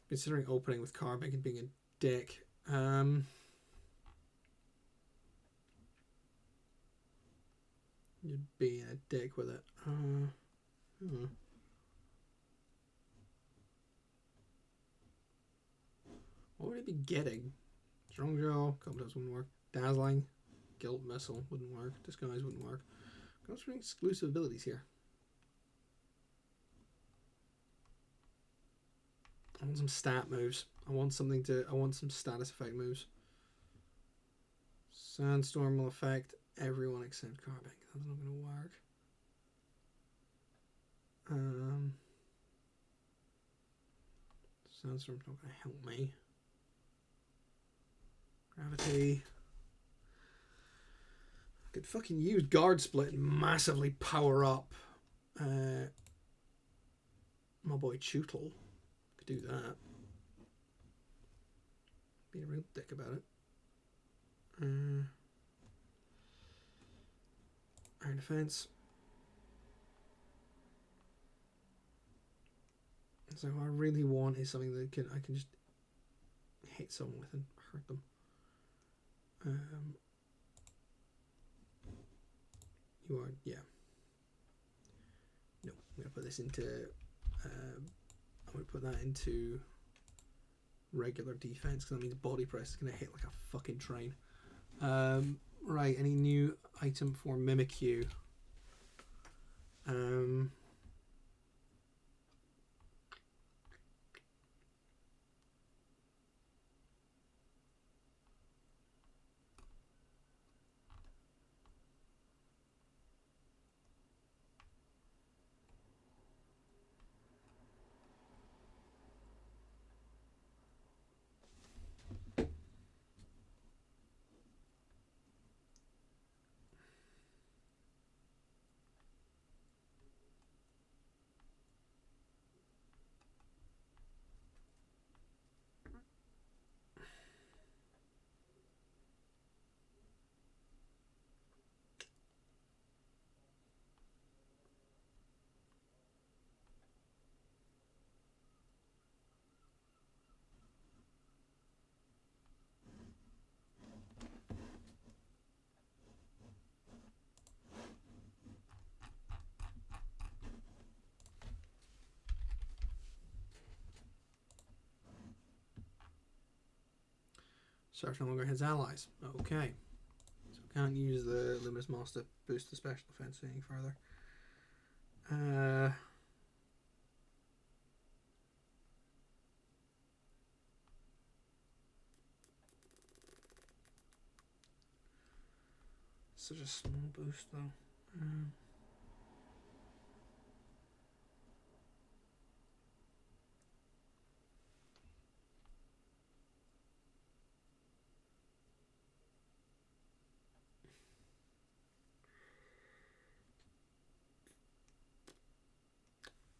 Considering opening with Carbink and being a dick. You'd be a dick with it. What would it be getting? Strong Jaw, Comatose wouldn't work. Dazzling, Guilt Missile wouldn't work. Disguise wouldn't work. What's for exclusive abilities here? I want some stat moves. I want some status effect moves. Sandstorm will affect everyone except Carbink. That's not going to work. Sandstorm's not going to help me. Gravity. I could fucking use Guard Split and massively power up my boy Chootle. Could do that. Be a real dick about it. Iron Defense. So what I really want is something that I can just hit someone with and hurt them. You are, yeah. No, I'm gonna put this into. I'm gonna put that into regular defense because that means body press is gonna hit like a fucking train. Right, any new item for Mimikyu? Search no longer hits allies. Okay. So can't use the Luminous Moss to boost the special defense any further. Such a small boost though.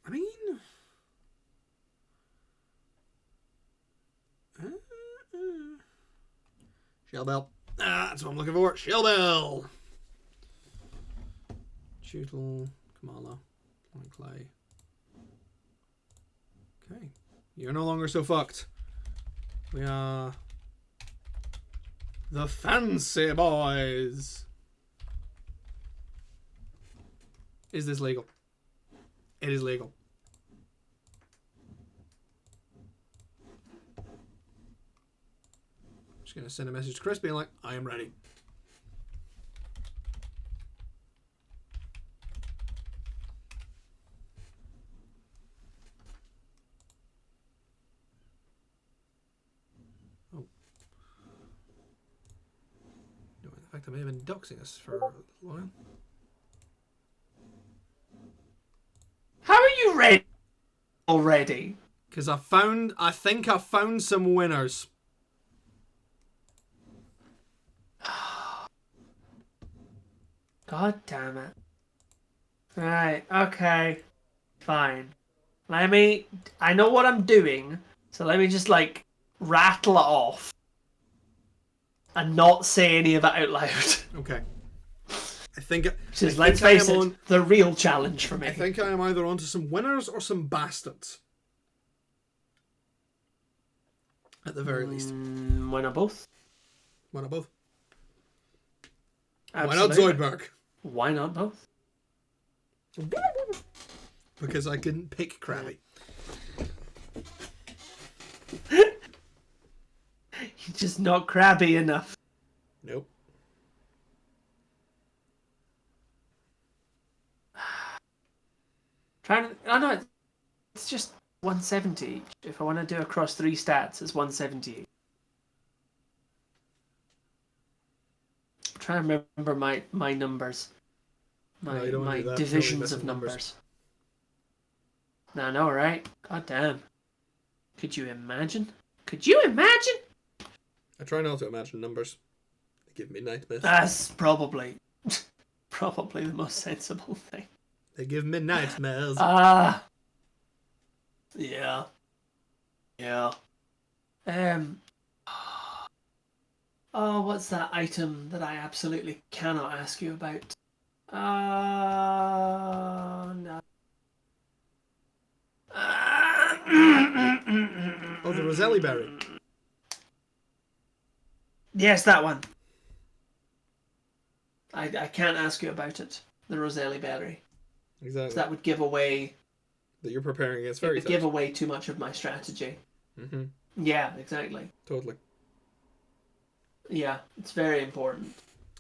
I mean, Shell Bell. That's what I'm looking for. Shell Bell. Shootle, Kamala, Point Clay. Okay, you're no longer so fucked. We are the fancy boys. Is this legal? It is legal. Just gonna send a message to Chris being like, I am ready. Oh. No, in fact, I may have been doxing us for a little while. How are you ready already? Because I think I found some winners. God damn it. Right, okay. Fine. I know what I'm doing, so let me just, like, rattle it off. And not say any of it out loud. Okay. I think let's face it, the real challenge for me. I think I am either onto some winners or some bastards. At the very least. Why not both? Why not both? Absolutely. Why not Zoidberg? Why not both? Because I couldn't pick Krabby. You're just not crabby enough. Nope. Oh no, it's just 170. If I want to do across 3 stats, it's 170. I'm trying to remember my numbers. My divisions of numbers. I know, right? God damn. Could you imagine? Could you imagine? I try not to imagine numbers. They give me nightmares. That's probably the most sensible thing. They give me nightmares. Yeah. Yeah. Oh, what's that item that I absolutely cannot ask you about? No. Oh, the Roselli Berry. Yes, that one. I can't ask you about it. The Roselli Berry. Exactly. That would give away... That you're preparing against fairy types. It would give away too much of my strategy. Mm-hmm. Yeah, exactly. Totally. Yeah, it's very important.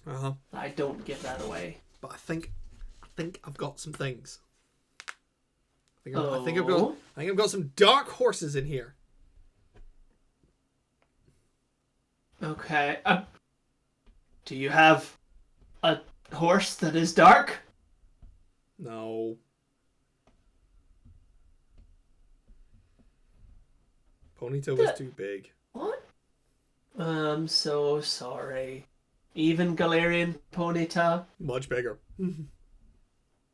Uh-huh. I don't give that away. But I think I've got some things. I think I've got some dark horses in here. Okay. Do you have a horse that is dark? No. Ponytail was too big. What? I'm so sorry. Even Galarian Ponyta? Much bigger.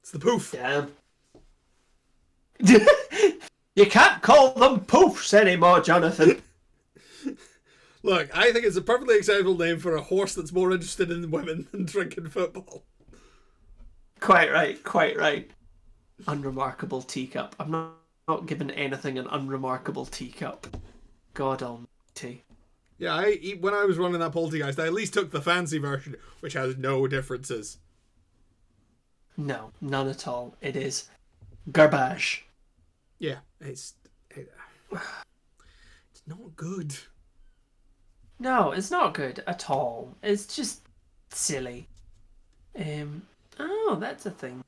It's the poof. Damn. You can't call them poofs anymore, Jonathan. Look, I think it's a perfectly acceptable name for a horse that's more interested in women than drinking football. Quite right. Unremarkable teacup. I'm not giving anything an unremarkable teacup. God almighty. Yeah, when I was running that Poltergeist, I at least took the fancy version, which has no differences. No, none at all. It is garbage. Yeah, it's not good. No, it's not good at all. It's just silly. Oh, that's a thing.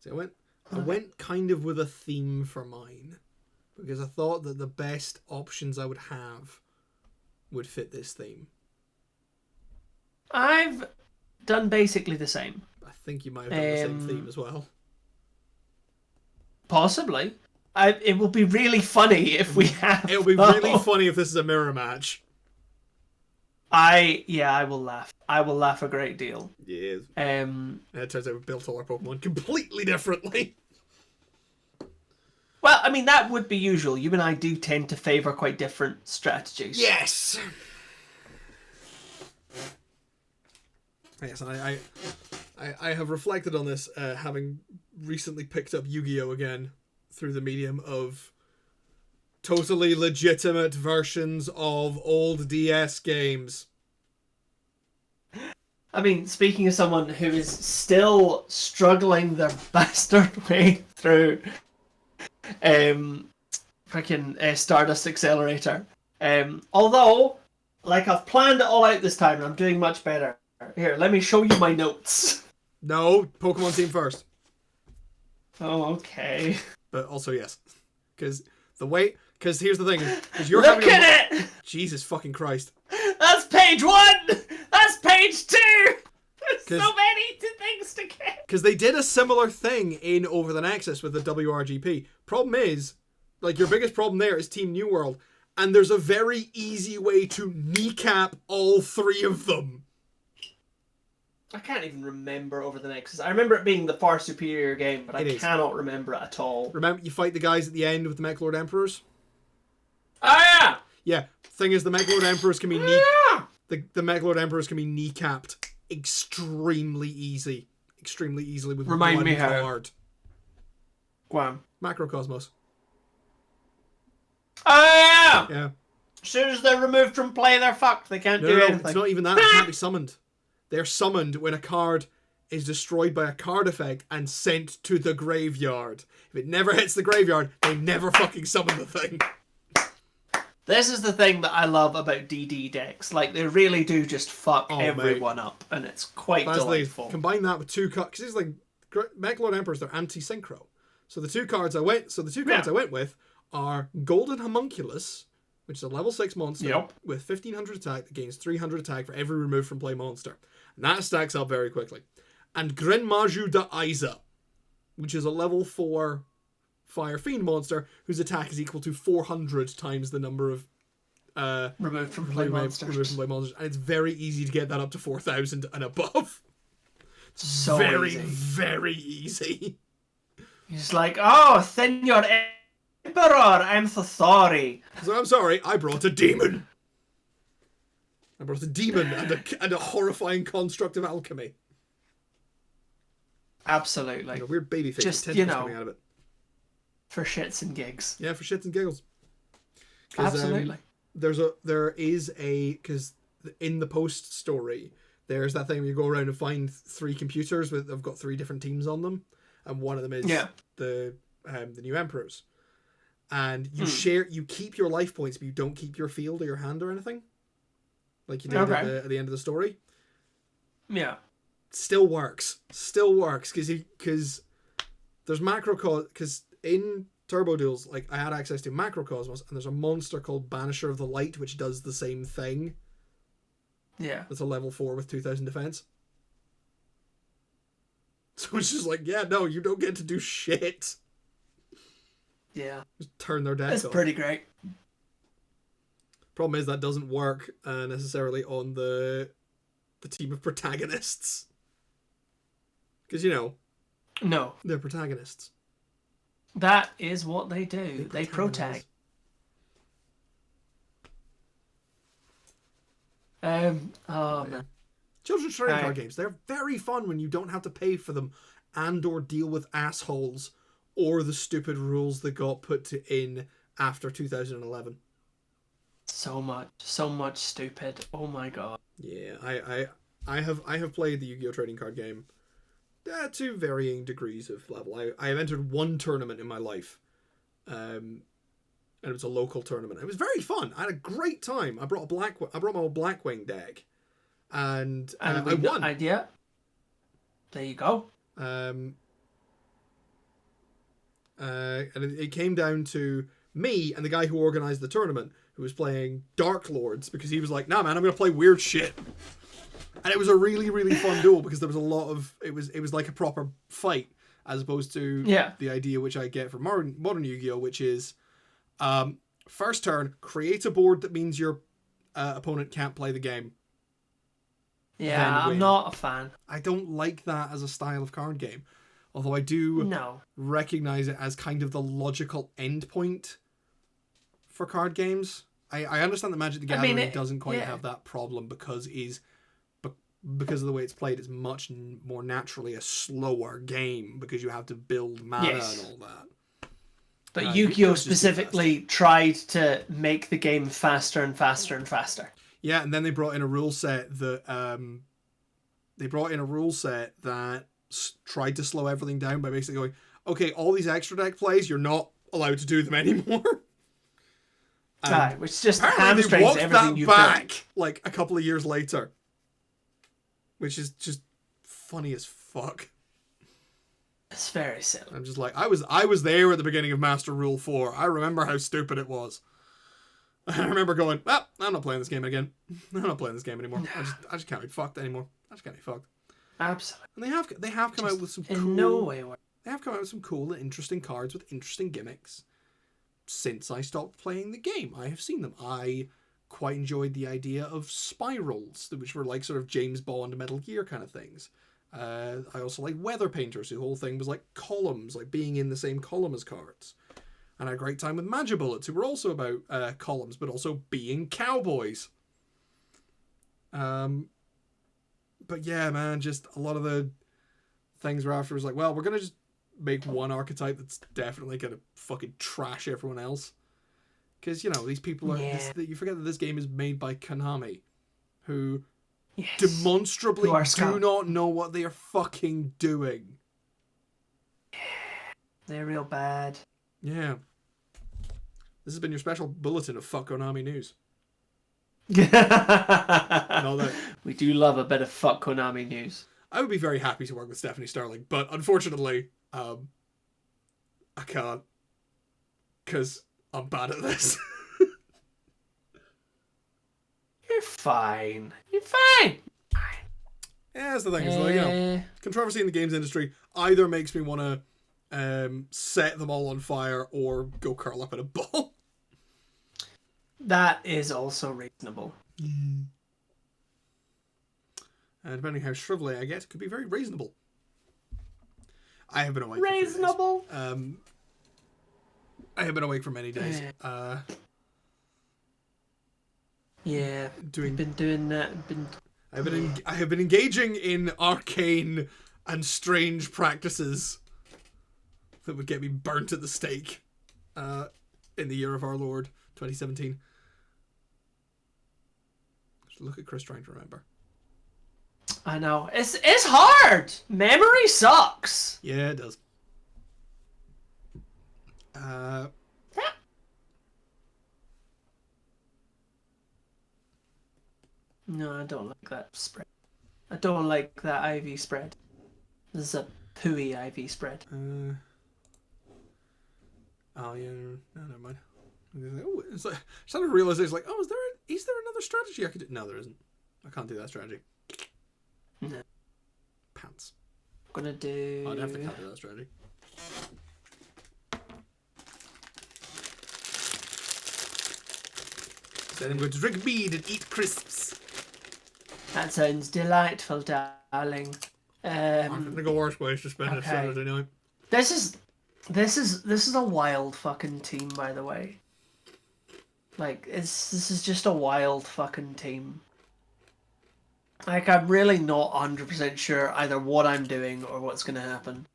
So I went kind of with a theme for mine because I thought that the best options I would have would fit this theme. I've done basically the same. I think you might have done the same theme as well. Possibly. It will be really funny if we have. It'll be really funny if this is a mirror match. I will laugh. I will laugh a great deal. Yeah. It turns out we built all our Pokemon completely differently. Well, I mean, that would be usual. You and I do tend to favour quite different strategies. Yes! Yes, and I have reflected on this, having recently picked up Yu-Gi-Oh! Again through the medium of totally legitimate versions of old DS games. I mean, speaking of someone who is still struggling their bastard way through freaking Stardust Accelerator. Although, like, I've planned it all out this time and I'm doing much better. Here, let me show you my notes. No, Pokemon team first. Oh, okay. But also, yes. Because here's the thing. You're Look at it! Jesus fucking Christ. That's page 1! That's page 2! There's so many things to get. Because they did a similar thing in Over the Nexus with the WRGP. Problem is, like, your biggest problem there is Team New World. And there's a very easy way to kneecap all three of them. I can't even remember Over the Nexus. I remember it being the far superior game, but I cannot remember it at all. Remember, you fight the guys at the end with the Mech Lord Emperors? Oh, yeah! Yeah, thing is, the Mech Lord Emperors can be the Mech Lord Emperors can be kneecapped extremely easily with Remind me one how. card. Guam. Macrocosmos. Oh, yeah! Yeah. As soon as they're removed from play, they're fucked. They can't do anything. It's not even that. They can't be summoned. They're summoned when a card is destroyed by a card effect and sent to the graveyard. If it never hits the graveyard, they never fucking summon the thing. This is the thing that I love about DD decks. Like, they really do just fuck everyone up, and it's quite delightful. Combine that with two cards, because it's like Mech Lord Emperors, they're anti-synchro. So the two cards I went with are Golden Homunculus, which is a level 6 monster with 1500 attack that gains 300 attack for every removed from play monster. And that stacks up very quickly. And Grin Maju da Aiza, which is a level 4 Fire Fiend monster whose attack is equal to 400 times the number of removed from play monsters. And it's very easy to get that up to 4,000 and above. It's so very, easy. very easy. He's like, oh, Senor Emperor, I'm so sorry. So I'm sorry, I brought a demon. I brought a demon and a horrifying construct of alchemy. Absolutely. And a weird baby face just, coming out of it. For shits and gigs. Yeah, for shits and giggles. Absolutely. Because in the post story, there's that thing where you go around and find 3 computers have got 3 different teams on them, and one of them is the new emperors. And you keep your life points, but you don't keep your field or your hand or anything, like you did at the end of the story. Yeah. Still works because there's because in Turbo Duels, like, I had access to Macrocosmos, and there's a monster called Banisher of the Light which does the same thing. Yeah. It's a level 4 with 2000 defense. So it's just like, yeah, no, you don't get to do shit. Yeah. Just turn their deck That's off. pretty great. Problem is that doesn't work necessarily on the team of protagonists. Because, No. they're protagonists. That is what they do. They protag. Man. Children's trading card games, they're very fun when you don't have to pay for them and or deal with assholes or the stupid rules that got put in after 2011. So much stupid. Oh my god. Yeah, I have played the Yu-Gi-Oh! Trading card game to varying degrees of level. I have entered one tournament in my life. and it was a local tournament. It was very fun. I had a great time. I brought my old Blackwing deck, and I won. Yeah. There you go. And it came down to me and the guy who organized the tournament, who was playing Dark Lords, because he was like, "Nah, man, I'm gonna play weird shit." And it was a really, really fun duel because there was a lot of it was like a proper fight, as opposed to the idea which I get from modern Yu-Gi-Oh, which is first turn, create a board that means your opponent can't play the game. Yeah, I'm not a fan. I don't like that as a style of card game. Although I do recognize it as kind of the logical endpoint for card games. I understand that Magic the Gathering doesn't quite have that problem because of the way it's played. It's much more naturally a slower game because you have to build mana and all that. But Yu-Gi-Oh specifically tried to make the game faster and faster and faster. Yeah, and then they brought in a rule set that tried to slow everything down by basically going, okay, all these extra deck plays, you're not allowed to do them anymore. Which just hamstrings everything you've done. Like a couple of years later, which is just funny as fuck. It's very silly. I'm just like, I was there at the beginning of Master Rule 4. I remember how stupid it was. I remember going, well, I'm not playing this game again. I'm not playing this game anymore. I just can't be fucked anymore. I just can't be fucked. Absolutely. And they have come out with some cool... In no way. They have come out with some cool and interesting cards with interesting gimmicks. Since I stopped playing the game, I have seen them. I quite enjoyed the idea of spirals, which were like sort of James Bond, Metal Gear kind of things. I also like Weather Painters, whose whole thing was like columns, like being in the same column as cards. And I had a great time with Magibullets, who were also about columns, but also being cowboys. But yeah, man, just a lot of the things were after was like, well, we're going to just make one archetype that's definitely going to fucking trash everyone else. Because, you know, these people are... you forget that this game is made by Konami, who demonstrably do not know what they are fucking doing. They're real bad. Yeah. This has been your special bulletin of fuck Konami news. We do love a bit of fuck Konami news. I would be very happy to work with Stephanie Sterling, but unfortunately, I can't. Because I'm bad at this. You're fine. You're fine. Yeah, that's the thing. It's like, you know, controversy in the games industry either makes me want to set them all on fire or go curl up in a ball. That is also reasonable. And depending how shrivelly I get, it could be very reasonable. I have been awake. Reasonable. I have been awake for many days. Yeah, been doing that. I have been engaging in arcane and strange practices that would get me burnt at the stake in the year of our Lord 2017. Just look at Chris trying to remember. I know. It's hard. Memory sucks. Yeah, it does. No, I don't like that spread. I don't like that IV spread. This is a pooey IV spread. Oh yeah, no, never mind. Oh, it's like, I started to realize it's like, oh, is there another strategy I could do? No, there isn't. I can't do that strategy. No. Pants. I'm gonna do... I definitely can't do that strategy. Then I'm going to drink mead and eat crisps. That sounds delightful, darling. I can think of worse ways to spend a Saturday night. This is a wild fucking team, by the way. Like, this is just a wild fucking team. Like, I'm really not 100% sure either what I'm doing or what's gonna happen.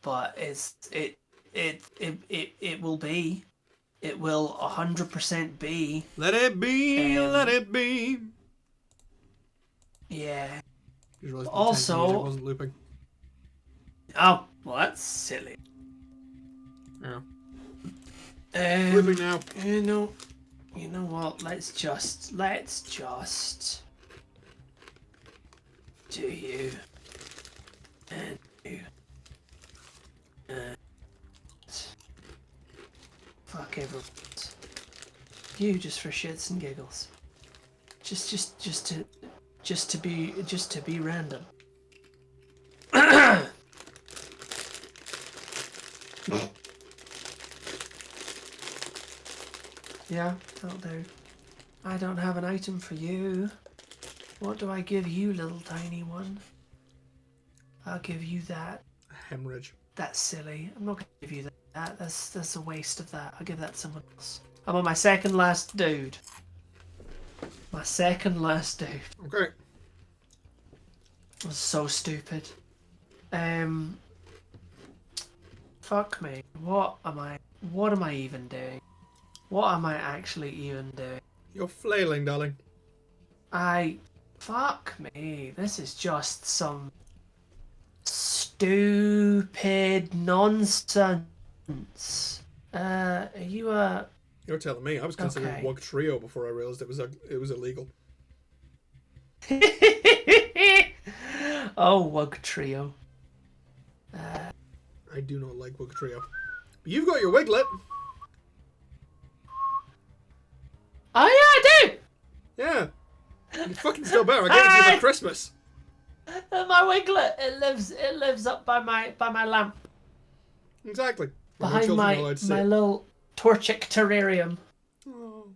But it will be. It will 100% be. Let it be, let it be. Yeah. Also, the wasn't looping. Oh, well, that's silly. Yeah. Flipping now. You know what? Let's just do you and you and fuck everyone. You just for shits and giggles. Just to be random. Yeah, that'll do. I don't have an item for you. What do I give you, little tiny one? I'll give you that. Hemorrhage. That's silly. I'm not gonna give you that. That's a waste of that. I'll give that to someone else. I'm on my second last dude. My second last dude. Okay. That was so stupid. Fuck me. What am I even doing? What am I actually even doing? You're flailing, darling. Fuck me. This is just some stupid nonsense. Are you a... You're telling me. I was considering Okay. Wug Trio before I realised it was illegal. Oh, Wug Trio. I do not like Wug Trio. But you've got your Wiglet. Oh yeah, I do! Yeah. It's fucking still better. I gave it to you for Christmas. My Wiglet, it lives up by my lamp. Exactly. Behind my little Torchic terrarium. Oh.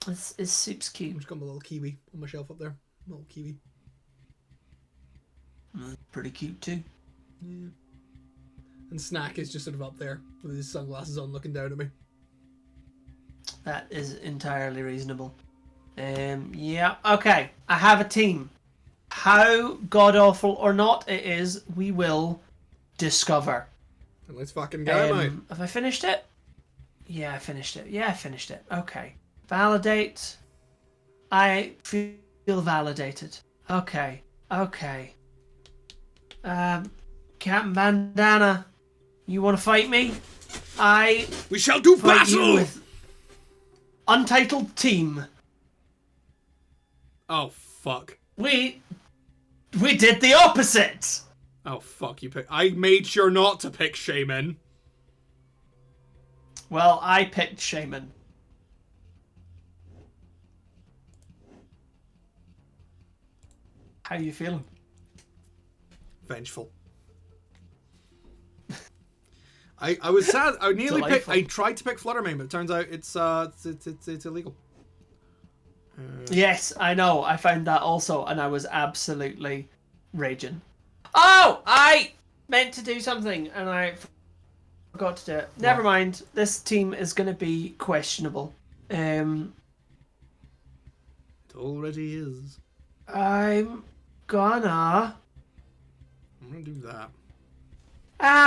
It's Soup's I've cute. just got my little kiwi on my shelf up there. Little kiwi. Pretty cute too. Yeah. And Snack is just sort of up there with his sunglasses on looking down at me. That is entirely reasonable. Yeah, okay. I have a team. How god-awful or not it is, we will discover. And let's fucking go, mate. Have I finished it? Yeah, I finished it. Okay. Validate. I feel validated. Okay. Captain Bandana, you want to fight me? We shall do Fight you battle! with Untitled Team. Oh, fuck. We did the opposite. Oh, fuck. I made sure not to pick Shaman. Well, I picked Shaman. How you feeling? Vengeful. I was sad. I nearly picked. Delightful. I tried to pick Fluttermane, but it turns out it's illegal. Yes, I know. I found that also, and I was absolutely raging. Oh, I meant to do something, and I forgot to do it. Never mind. This team is going to be questionable. It already is. I'm gonna do that.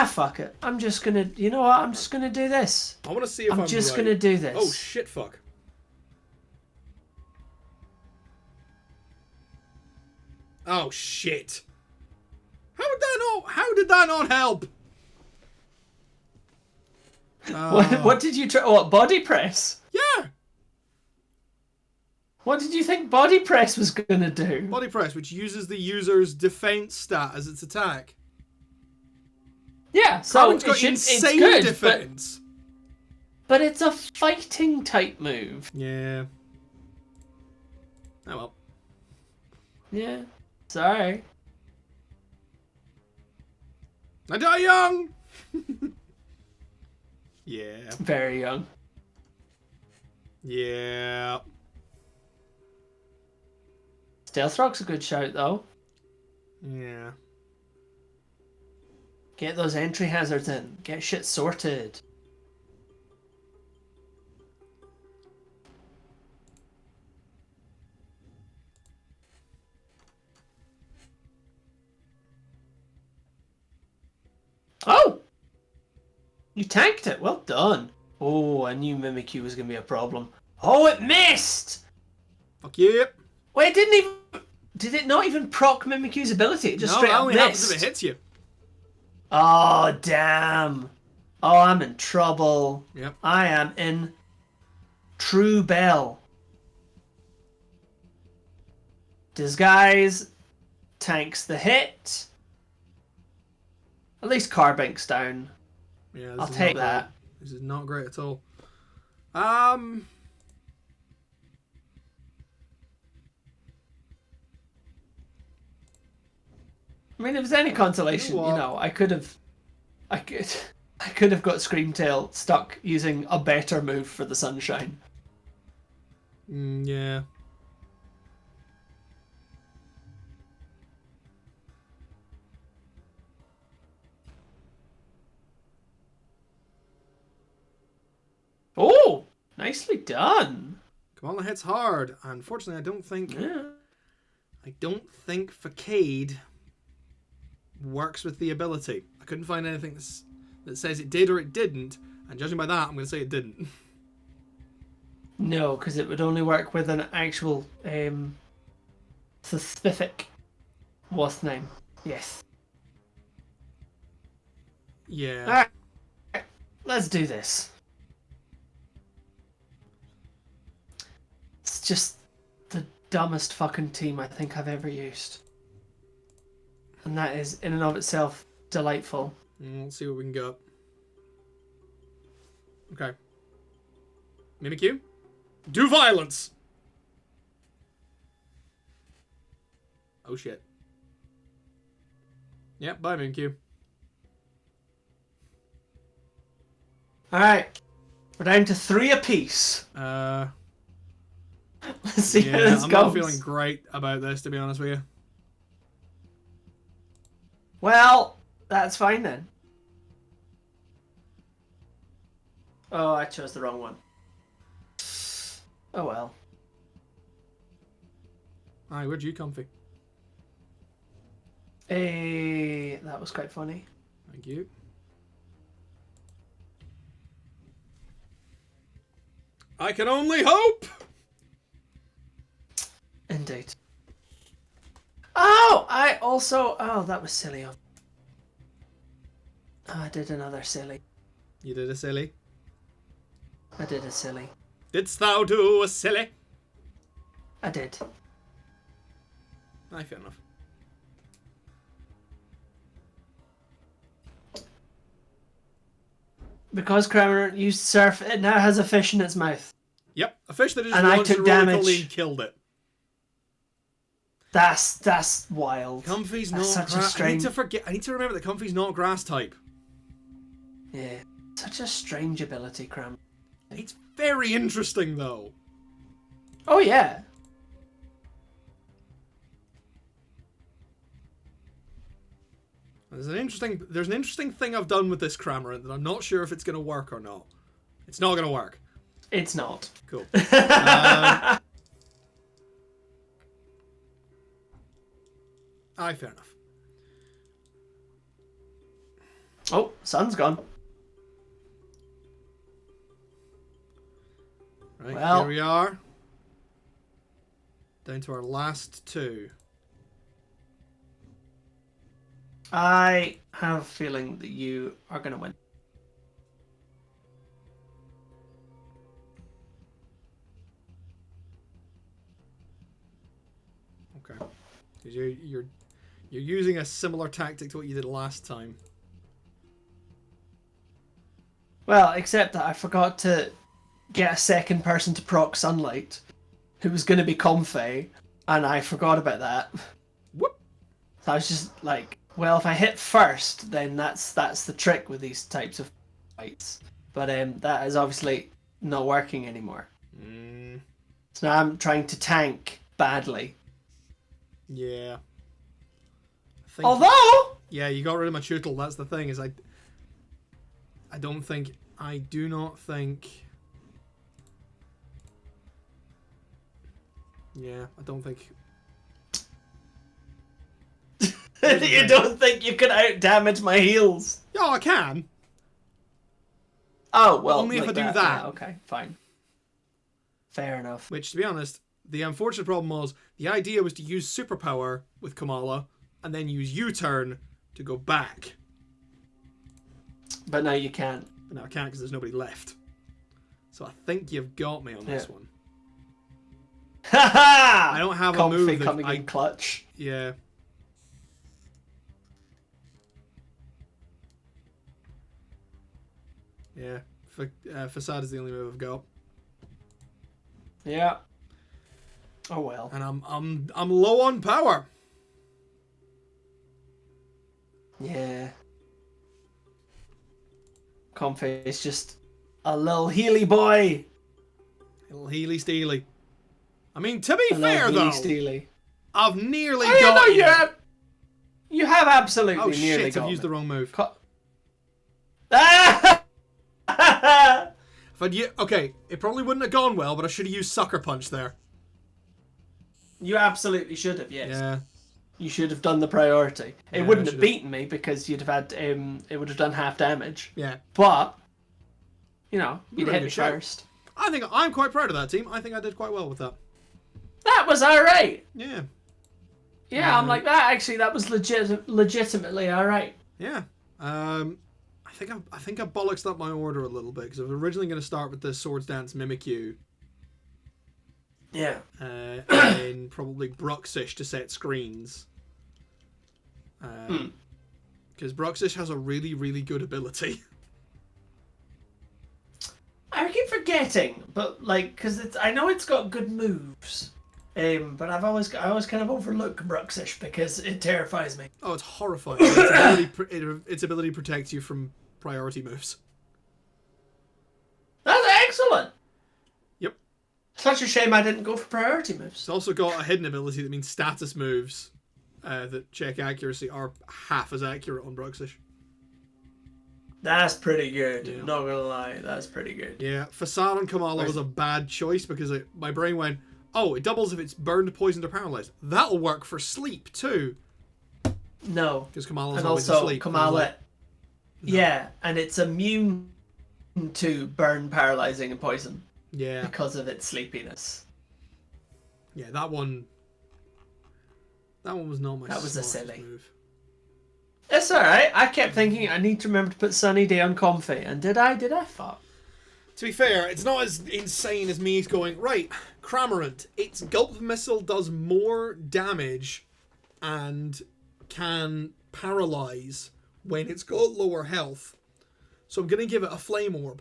fuck it. I'm just gonna. You know what? I'm just gonna do this. I want to see if I'm just right. gonna do this. Oh shit! Fuck. Oh shit! How did that not help? What did you try? What, body press? Yeah, What did you think body press was gonna do? body press, which uses the user's defense stat as its attack. Yeah, so Carbon's got insane it's good, defense. but it's a fighting type move. Yeah. Oh well. Yeah, sorry. I die young. Yeah. Very young. Yeah. Stealth Rock's a good shout though. Yeah. Get those entry hazards in. Get shit sorted. Oh! You tanked it. Well done. Oh, I knew Mimikyu was going to be a problem. Oh, it missed! Fuck yeah. Wait, it didn't even... Did it not even proc Mimikyu's ability? It just No, straight that up only missed. happens if it hits you. Oh, damn. Oh, I'm in trouble. Yep. I am in true bell. Disguise tanks the hit. At least Carbink's down. Yeah, I'll take that. This is not great at all. I mean, if there's any consolation, I could have got Screamtail stuck using a better move for the Sunshine. Yeah. Oh, nicely done. Kamala hits hard. Unfortunately, I don't think Facade works with the ability. I couldn't find anything that says it did or it didn't, and judging by that, I'm going to say it didn't. No, because it would only work with an actual specific what's the name? Yes. Yeah. Alright, let's do this. It's just the dumbest fucking team I think I've ever used. And that is, in and of itself, delightful. Let's see what we can get. Okay. Mimikyu? Do violence! Oh shit. Yep, bye Mimikyu. Alright. We're down to 3 apiece. Let's see how this I'm goes. not feeling great about this, to be honest with you. Well, that's fine then. Oh, I chose the wrong one. Oh well. Aye, where'd you comfy? Hey, that was quite funny. Thank you. I can only hope! Indeed. Oh, I also... Oh, that was silly. Oh, I did another silly. You did a silly. I did a silly. Didst thou do a silly? I did. Aye, fair enough. Because Kramer used surf, it now has a fish in its mouth. Yep, a fish that just And I launched a took roller damage. coaster and killed it. That's wild. Comfy's That's not such a grass. strange... I need to remember that Comfy's not grass type. Yeah. Such a strange ability, Kramer. It's very interesting though. Oh yeah. There's an interesting thing I've done with this Cramorant that I'm not sure if it's going to work or not. It's not going to work. It's not. Cool. Aye, fair enough. Oh, sun's gone. Right, Well. here we are. Down to our last 2. I have a feeling that you are going to win. Okay. Because you're using a similar tactic to what you did last time. Well, except that I forgot to get a second person to proc sunlight, who was going to be Comfy, and I forgot about that. Whoop. So I was just like, well, if I hit first, then that's the trick with these types of fights. But that is obviously not working anymore. So now I'm trying to tank badly. Yeah. Although... Yeah, you got rid of my Chootle. That's the thing, is I do not think... Yeah, I don't think... You don't think you can out-damage my heals? Yeah, I can. Oh, well, only if like I do that. Yeah, okay, fine. Fair enough. Which, to be honest, the unfortunate problem was the idea was to use superpower with Kamala and then use U-turn to go back. But now you can't. But now I can't because there's nobody left. So I think you've got me on this one. I don't have a move that coming in clutch. Yeah. Yeah. Facade is the only move I've got. Yeah. Oh well. And I'm low on power. Yeah. Comfy is just a little Healy boy. Little Healy Steely. I mean, to be A little fair Healy though, Steely. I've nearly Oh, yeah, got no, you have absolutely Oh nearly shit! got I've used me. the wrong move. Okay, it probably wouldn't have gone well, but I should have used Sucker Punch there. You absolutely should have, yes. Yeah. You should have done the priority. It Yeah, wouldn't I have should've. beaten me because you'd have had it would have done half damage. Yeah. But you know, you'd Really hit me good shout. first. I think I'm quite proud of that team. I think I did quite well with that. That was alright. Yeah. Yeah, I'm like that. Actually, that was legitimately alright. Yeah. I think I bollocksed up my order a little bit because I was originally going to start with the Swords Dance Mimikyu. Yeah. And then probably Bruxish to set screens. Because Bruxish has a really, really good ability. I keep forgetting, but like, because I know it's got good moves, but I always kind of overlook Bruxish because it terrifies me. Oh, it's horrifying. Its ability protects you from priority moves. That's excellent. Yep. Such a shame I didn't go for priority moves. It's also got a hidden ability that means status moves that check accuracy are half as accurate on Bruxish. That's pretty good. Yeah. Not gonna lie, that's pretty good. Yeah, Facade on Kamala was a bad choice because my brain went, oh, it doubles if it's burned, poisoned, or paralyzed. That'll work for sleep too. No. Because Kamala's And always also, asleep. Kamala, Like, no. yeah, and it's immune to burn, paralyzing, and poison. Yeah. Because of its sleepiness. Yeah, that one was not my That was a smartest silly. move. It's alright. I kept thinking I need to remember to put Sunny Day on Comfy, and did I? Did I? Fuck. To be fair, it's not as insane as me going, right, Cramorant, its Gulp Missile does more damage and can paralyze when it's got lower health. So I'm going to give it a Flame Orb.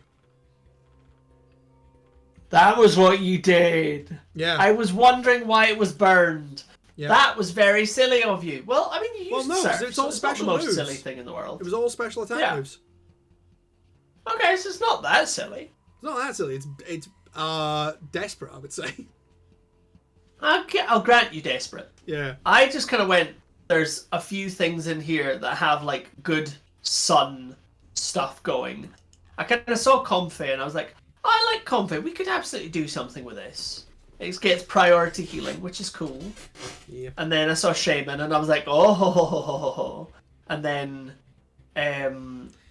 That was what you did. Yeah. I was wondering why it was burned. Yeah. That was very silly of you. Well, I mean, you used no, Surf, it's all so special not the moves. most silly thing in the world. It was all special attack moves. Okay, so it's not that silly. It's not that silly. It's desperate, I would say. Okay, I'll grant you desperate. Yeah. I just kind of went, there's a few things in here that have, like, good sun stuff going. I kind of saw Comfy, and I was like, oh, I like Comfy. We could absolutely do something with this. It gets priority healing, which is cool. Yeah. And then I saw Shaman, and I was like, oh, ho, ho, ho, ho, ho, ho. And then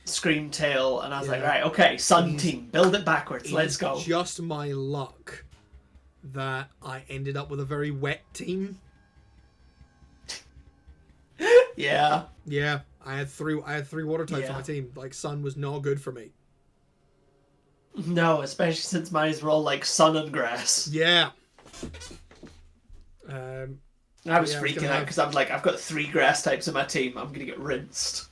Screamtail, and I was like, right, okay, Sun Team, build it backwards, let's go. Just my luck that I ended up with a very wet team. Yeah. Yeah, I had three water types on Yeah. my team. Like, Sun was not good for me. No, especially since mine were all like sun and grass. Yeah. I was freaking out because I'm like, I've got 3 grass types in my team. I'm gonna get rinsed.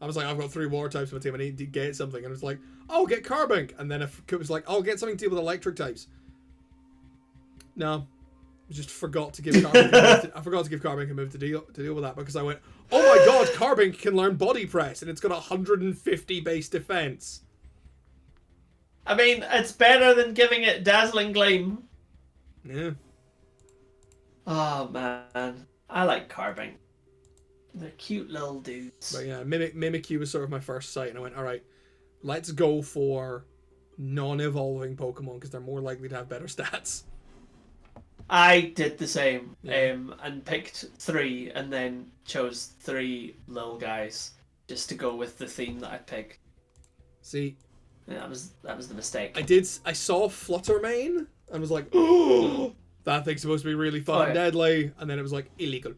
I was like, I've got 3 water types on my team. I need to get something, and it was like, oh, get Carbink, and then it was like, oh, get something to deal with electric types. No, I just forgot to give Carbink. I forgot to give Carbink a move to deal with that because I went, oh my god, Carbink can learn Body Press, and it's got 150 base defense. I mean, it's better than giving it Dazzling Gleam. Yeah. Oh man, I like Carbink. They're cute little dudes. But yeah, Mimikyu was sort of my first sight, and I went, all right, let's go for non-evolving Pokemon because they're more likely to have better stats. I did the same, Yeah. and picked 3, and then chose 3 little guys just to go with the theme that I picked. See, Yeah, that was the mistake. I saw Fluttermane and was like, oh, that thing's supposed to be really fucking deadly, and then it was like illegal.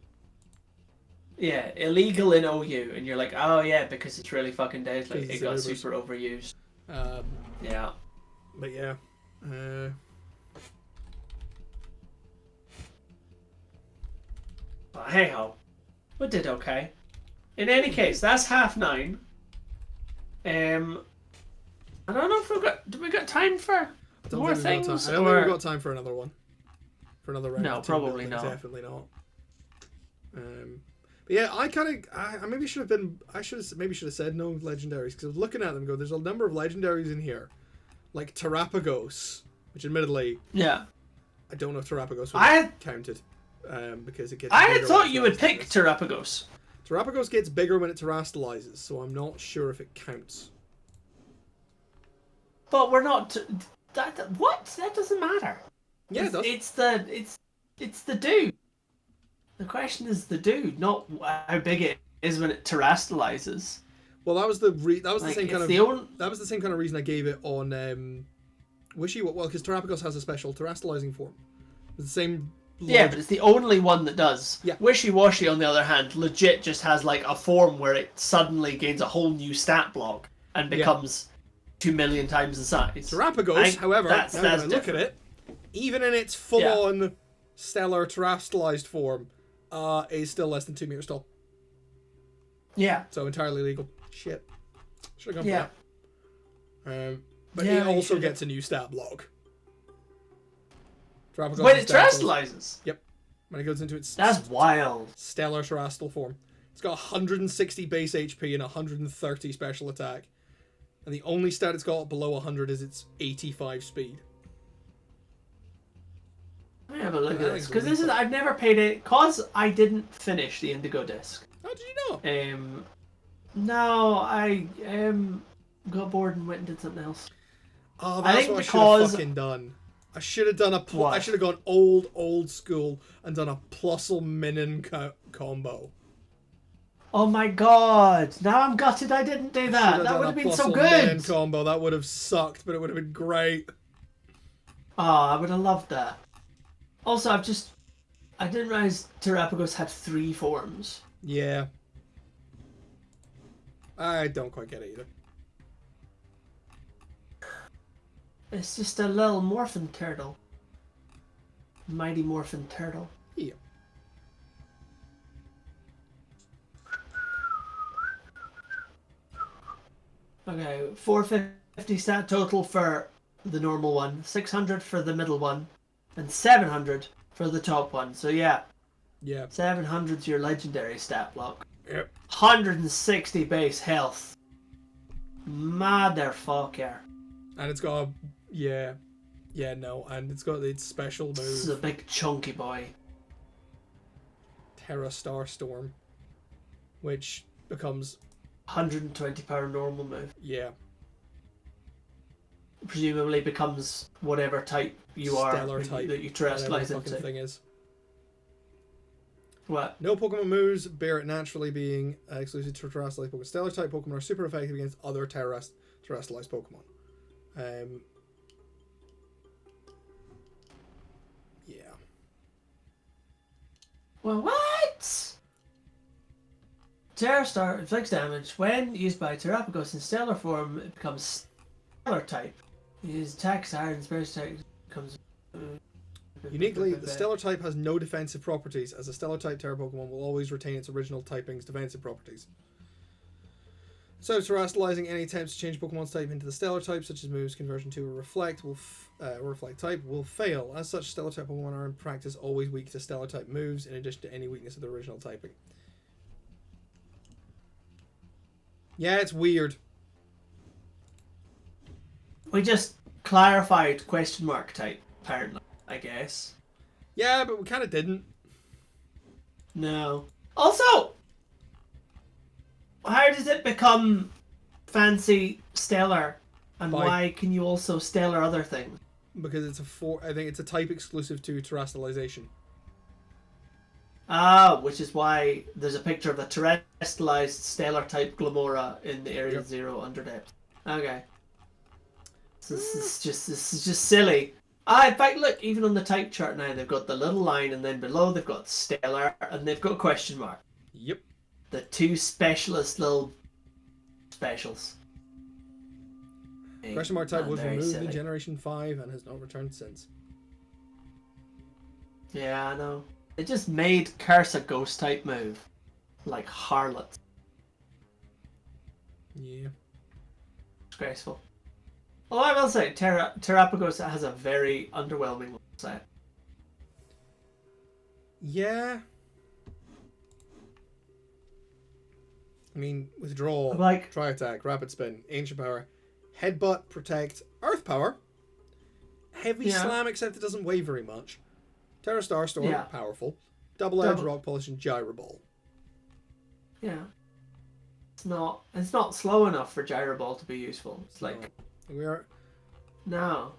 Yeah, illegal in OU, and you're like, oh yeah, because it's really fucking deadly. 'Cause It it's got Ubers. super overused. Um, Yeah. but yeah. But hey ho, we did okay. In any case, that's 9:30. I don't know if we got. Do we got time for I don't more think we've got things? time. I don't think we've got time for another one. For another round. No, of team probably building. not. Definitely not. But yeah, I maybe should have been. Maybe should have said no legendaries because I was looking at them. And go, there's a number of legendaries in here, like Terapagos, which admittedly, Yeah. I don't know if Terapagos would I counted, because it gets. I bigger had when thought it you would pick terastallizes. Terapagos. Terapagos gets bigger when it terastallizes, so I'm not sure if it counts. But we're not. What? That doesn't matter. Yeah, it does. It's the dude. The question is the dude, not how big it is when it terastallizes. Well, that was the same kind of that was the same kind of reason I gave it on Wishy. Well, because Terapagos has a special terastallizing form. It's the same. Yeah, but it's the only one that does. Yeah. Wishy-Washy, on the other hand, legit just has like a form where it suddenly gains a whole new stat block and becomes 2 million times the size. Terapagos, however, that's when I look at it, even in its full-on stellar terastallized form, is still less than 2 meters tall. Yeah. So entirely legal. Shit. Should have gone Yeah. for that. But Yeah, it you also should've. gets a new stat block. Terapagos When is it stat block. terastallizes. Yep. When it goes into its That's wild. stellar terrestrial form. It's got 160 base HP and 130 special attack. And the only stat it's got below 100 is its 85 speed. Let me have a look at that this. thing's Because lethal. I've never paid it. Because I didn't finish the Indigo disc. How did you know? No, I got bored and went and did something else. Oh, I that's think what I should because- have fucking done. I should have done What? I should have gone old school and done a Plusle Minin combo. Oh my god! Now I'm gutted I didn't do that. That would have been so Plusle Minin good. combo. That would have sucked, but it would have been great. Oh, I would have loved that. Also, I didn't realize Terapagos had 3 forms. Yeah. I don't quite get it either. It's just a little morphin turtle. Mighty morphin turtle. Yeah. Okay, 450 stat total for the normal one, 600 for the middle one, and 700 for the top one. So yeah, Yeah. 700's your legendary stat block. Yep. 160 base health. Motherfucker. And it's got and it's got its special This is a move, big chunky boy. Terra Star Storm, which becomes 120 power normal move. yeah. Presumably becomes whatever type you are Stellar type, that you whatever terastallize the fucking into. thing is. What? No Pokemon moves bear it naturally being exclusive to terrestrialized Pokemon. Stellar type Pokemon are super effective against other terrestrialized Pokemon. Yeah. Well, what? Terra Star inflicts damage when used by Terapagos in stellar form. It becomes stellar type. His attack siren space attack becomes. Uniquely, the Stellar type has no defensive properties, as a Stellar type Terra Pokemon will always retain its original typing's defensive properties. So, terastallizing any attempts to change Pokemon's type into the Stellar type, such as moves conversion to a Reflect, Reflect type, will fail. As such, Stellar type Pokemon are in practice always weak to Stellar type moves, in addition to any weakness of the original typing. Yeah, it's weird. We just clarified question mark type, apparently, I guess. Yeah, but we kind of didn't. No. Also, how does it become fancy stellar? And By- why can you also stellar other things? Because it's I think it's a type exclusive to terastallization. Ah, which is why there's a picture of a terrestrialized stellar type Glamora in the Area Yep. 0 Underdepth. Okay. So this is just silly. Ah, in fact, look, even on the type chart now, they've got the little line, and then below they've got stellar, and they've got a question mark. Yep. The two specialist little specials. Question mark type And was very removed silly. in Generation 5 and has not returned since. Yeah, I know. It just made Curse a ghost type move. Like Harlot. Yeah. Disgraceful. Well, I will say, Terrapagos has a very underwhelming set. Yeah. I mean, withdraw, Like, try attack, rapid spin, ancient power, headbutt, protect, earth power, heavy Yeah. slam except it doesn't weigh very much, Terra Star Storm, Yeah. powerful, double edge, rock polish, and gyro ball. yeah. It's not slow enough for Gyro Ball to be useful. It's like, We are. no.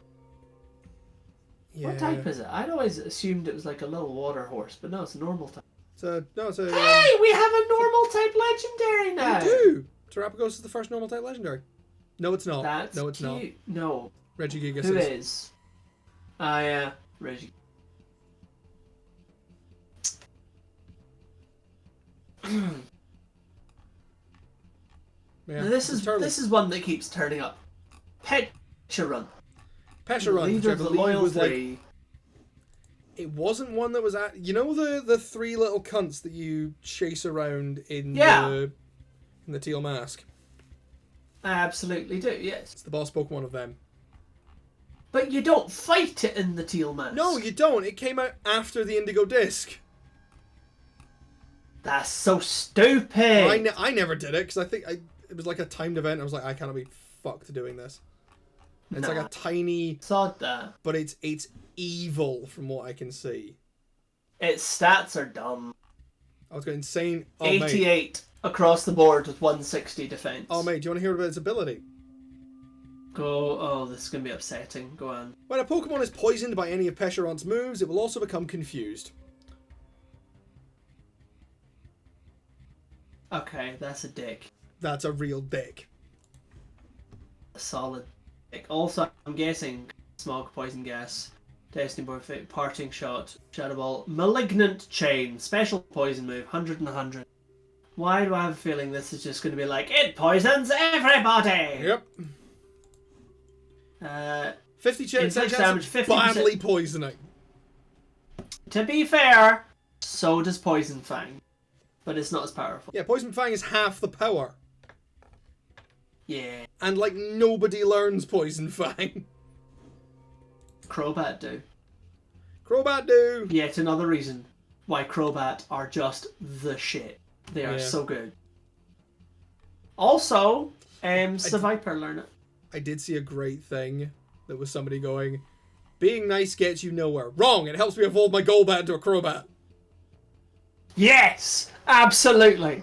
Yeah. What type is it? I'd always assumed it was like a little water horse, but no, it's a normal type. It's a Hey, we have a normal type legendary now. We do. Terrapagos is the first normal type legendary. No, it's not. That's no, it's cute. not. No. Regigigas Who is. is? Yeah, Reggie. Yeah. Now this is one that keeps turning up. Pecharunt. Pecharunt, Leader which of I the believe Loyal was like. Three. It wasn't one that was at. You know the three little cunts that you chase around in the teal mask. I absolutely do. Yes. It's the boss Pokemon of them. But you don't fight it in the teal mask. No, you don't. It came out after the Indigo Disc. That's so stupid. I never did it because I think it was like a timed event. I was like, I cannot be fucked doing this. It's like a tiny, Sod that. but it's evil from what I can see. Its stats are dumb. I was going insane. Oh, 88 across the board with 160 defense. Oh mate, do you want to hear about its ability? Go. Oh, this is gonna be upsetting. Go on. When a Pokemon is poisoned by any of Pecharunt's moves, it will also become confused. Okay, that's a dick. That's a real dick. A solid dick. Also, I'm guessing Smog, Poison Gas, Destiny Board, Parting Shot, Shadow Ball, Malignant Chain, Special Poison Move, 100 and 100. Why do I have a feeling this is just going to be like, it poisons everybody? Yep. 50 chance damage, 50%. badly poisoning. To be fair, so does Poison Fang. But it's not as powerful. Yeah, Poison Fang is half the power. Yeah. And like nobody learns Poison Fang. Crobat do. Crobat do. Yet another reason why Crobat are just the shit. They are so good. Also, Seviper learn it. I did see a great thing that was somebody going, being nice gets you nowhere. Wrong, it helps me evolve my Golbat into a Crobat. Yes! Absolutely!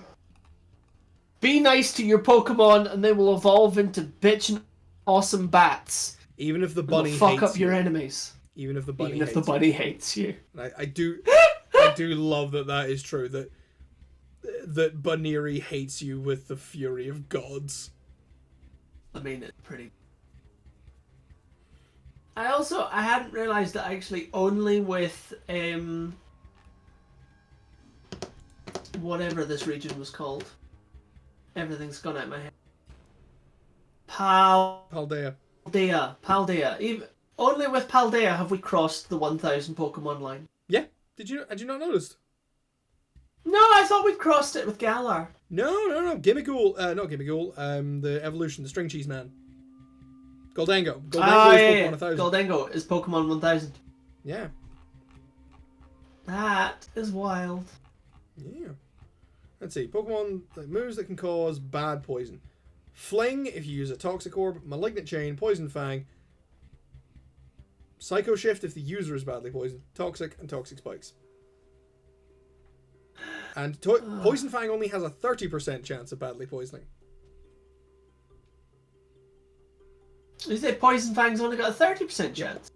Be nice to your Pokemon and they will evolve into bitchin' awesome bats. Even if the bunny hates fuck up you. your enemies. Even if the bunny Even if the bunny hates you. And I do love that is true, that Baneri hates you with the fury of gods. I mean, it's pretty... I hadn't realised that actually only with, whatever this region was called. Everything's gone out of my head. Paldea. Paldea. Only with Paldea have we crossed the 1,000 Pokemon line. Yeah. Had you not noticed? No, I thought we'd crossed it with Galar. No. Gimmighoul, not Gimmighoul, the evolution, the string cheese man. Goldango. Goldango is Pokemon 1000. Goldango is Pokemon 1000. Yeah. That is wild. Yeah. Let's see. Pokemon moves that can cause bad poison. Fling if you use a Toxic Orb. Malignant Chain. Poison Fang. Psycho Shift if the user is badly poisoned. Toxic and Toxic Spikes. And Poison Fang only has a 30% chance of badly poisoning. Is it Poison Fang's only got a 30% chance?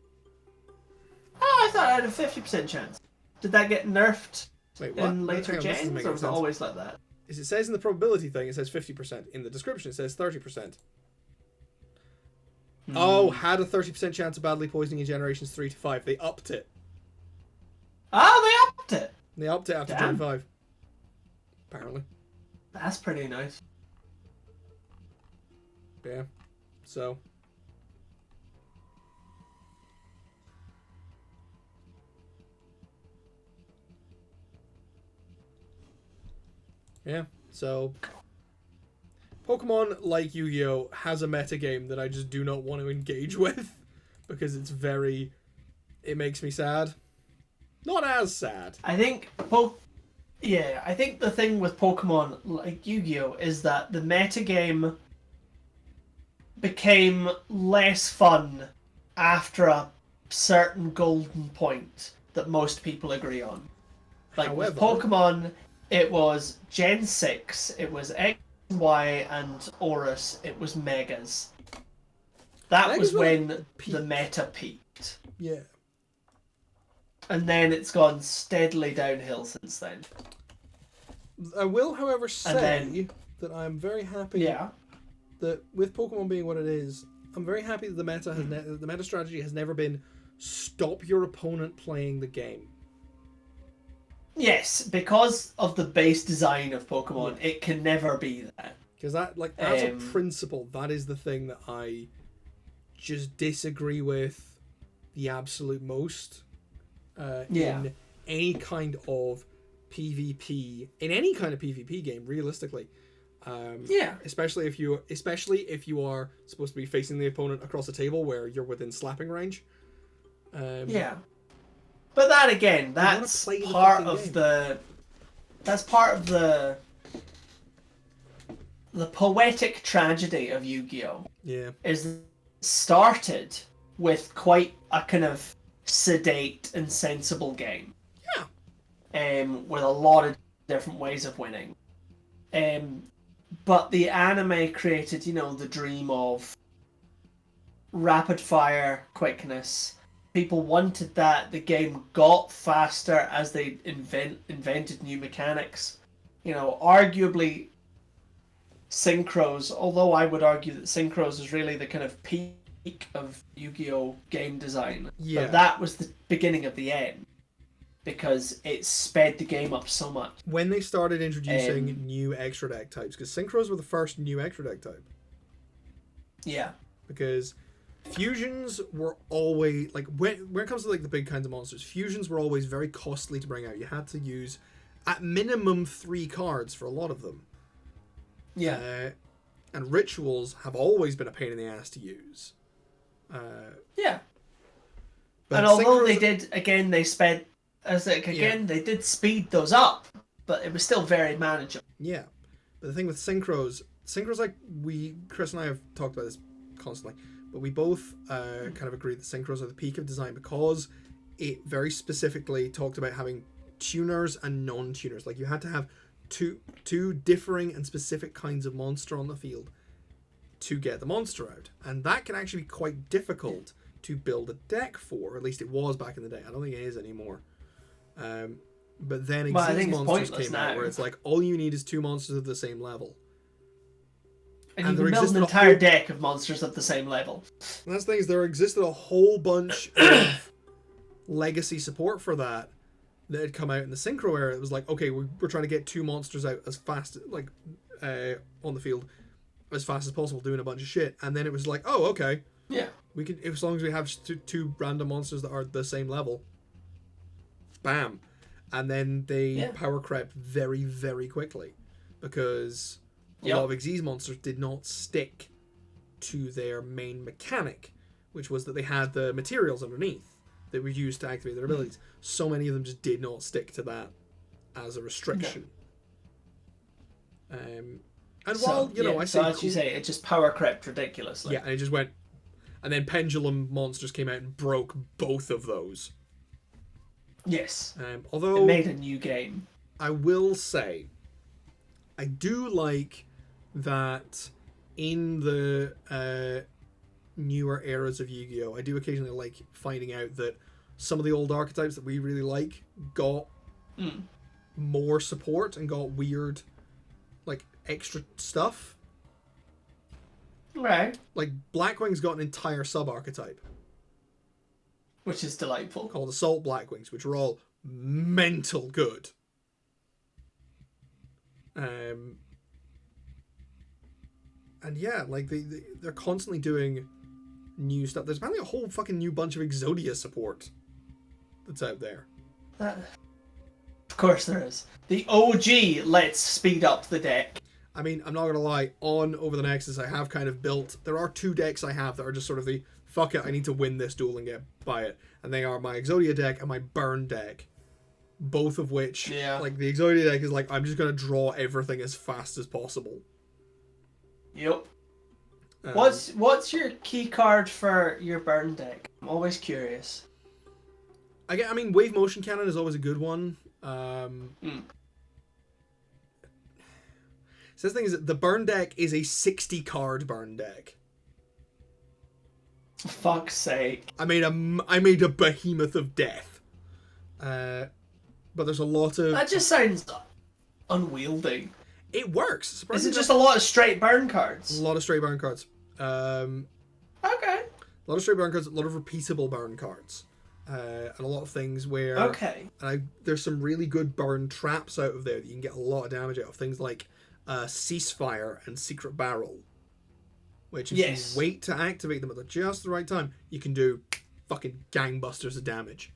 Oh, I thought it had a 50% chance. Did that get nerfed in later gens, or was it always like that? As it says in the probability thing, it says 50%. In the description, it says 30%. Oh, had a 30% chance of badly poisoning in generations 3 to 5. They upped it. Oh, they upped it! They upped it after Gen 5. apparently. That's pretty nice. Yeah. So. Yeah. So. Pokemon, like Yu-Gi-Oh, has a metagame that I just do not want to engage with because it's very. It makes me sad. Not as sad. I think I think the thing with Pokemon, like Yu-Gi-Oh, is that the metagame became less fun after a certain golden point that most people agree on. Like However, with Pokemon, it was Gen 6, it was X, Y, and Oris, it was Megas. That Megas was were when peak. the meta peaked. Yeah. And then it's gone steadily downhill since then. I will, however, say then, that I'm very happy yeah, that with Pokemon being what it is, I'm very happy that the meta has the meta strategy has never been stop your opponent playing the game. yes, because of the base design of Pokemon, it can never be that. Because that, like, as a principle, that is the thing that I just disagree with the absolute most. In any kind of PvP, in any kind of PvP game, realistically. Especially if you are supposed to be facing the opponent across a table where you're within slapping range. But that again, that's part of the poetic tragedy of Yu-Gi-Oh. Yeah. Is it started with quite a kind of sedate and sensible game. With a lot of different ways of winning. But the anime created, the dream of rapid fire quickness. People wanted that. The game got faster as they invented new mechanics. Arguably Synchros, although I would argue that Synchros is really the kind of peak of Yu-Gi-Oh game design. Yeah. But that was the beginning of the end. Because it sped the game up so much. When they started introducing new extra deck types, because Synchros were the first new extra deck type. Yeah. Because fusions were always, like, when it comes to, like, the big kinds of monsters, fusions were always very costly to bring out. You had to use, at minimum, 3 cards for a lot of them. Yeah. And rituals have always been a pain in the ass to use. Yeah. But and although Synchros, they did, again, they sped... they did speed those up, but it was still very manageable. Yeah. But the thing with Synchros, like, Chris and I have talked about this constantly, but we both kind of agree that Synchros are the peak of design because it very specifically talked about having tuners and non-tuners. Like, you had to have two differing and specific kinds of monster on the field to get the monster out. And that can actually be quite difficult to build a deck for, or at least it was back in the day. I don't think it is anymore. But then Xyz monsters came out where it's like all you need is 2 monsters of the same level. And you can build an entire deck of monsters of the same level. And that's the thing, is there existed a whole bunch of legacy support for that had come out in the Synchro era. It was like, okay, we're trying to get 2 monsters out as fast, like, on the field as fast as possible, doing a bunch of shit. And then it was like, oh, okay. Yeah. We can, as long as we have two random monsters that are the same level. Bam. And then they power crept very, very quickly because a lot of Xyz monsters did not stick to their main mechanic, which was that they had the materials underneath that were used to activate their abilities. So many of them just did not stick to that as a restriction. And while, I say... So as you say, it just power crept ridiculously. Yeah, and it just went... And then Pendulum monsters came out and broke both of those. Yes. Although it made a new game. I will say, I do like that in the newer eras of Yu-Gi-Oh! I do occasionally like finding out that some of the old archetypes that we really like got more support and got weird, like, extra stuff. Right. Like, Blackwing's got an entire sub-archetype. Which is delightful. Called Assault Blackwings, which are all mental good. And yeah, like they're constantly doing new stuff. There's apparently a whole fucking new bunch of Exodia support that's out there. Of course there is. The OG let's speed up the deck. I mean, I'm not gonna lie, over the Nexus I have kind of built, there are 2 decks I have that are just sort of the, fuck it, I need to win this duel and get by it. And they are my Exodia deck and my Burn deck. Both of which, like, the Exodia deck is like, I'm just gonna draw everything as fast as possible. Yep. What's your key card for your Burn deck? I'm always curious. I mean, Wave Motion Cannon is always a good one. So the thing is that the Burn deck is a 60 card Burn deck. For fuck's sake. I made a behemoth of death. But there's a lot of... That just sounds unwieldy. It works. Is it just a lot of straight burn cards? A lot of straight burn cards. Okay. A lot of straight burn cards, a lot of repeatable burn cards. And a lot of things where... Okay. There's some really good burn traps out of there that you can get a lot of damage out of. Things like Ceasefire and Secret Barrel. Which if you wait to activate them at just the right time, you can do fucking gangbusters of damage.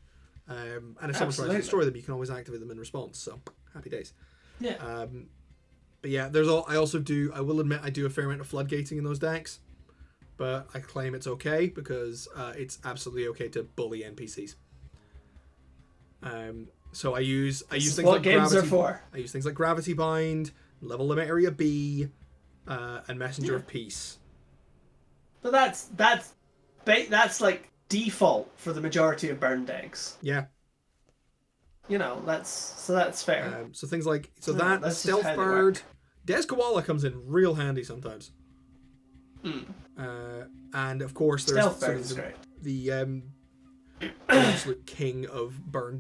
And if someone tries to destroy them, you can always activate them in response. So, happy days. Yeah. But yeah, I will admit I do a fair amount of floodgating in those decks. But I claim it's okay because it's absolutely okay to bully NPCs. So I use things like games are for. I use things like Gravity Bind, Level Limit Area B, and Messenger of Peace. But that's like default for the majority of burn decks. Yeah. You know, that's fair. So things like Stealth Bird, Des Koala comes in real handy sometimes. And of course there's the absolute king of burn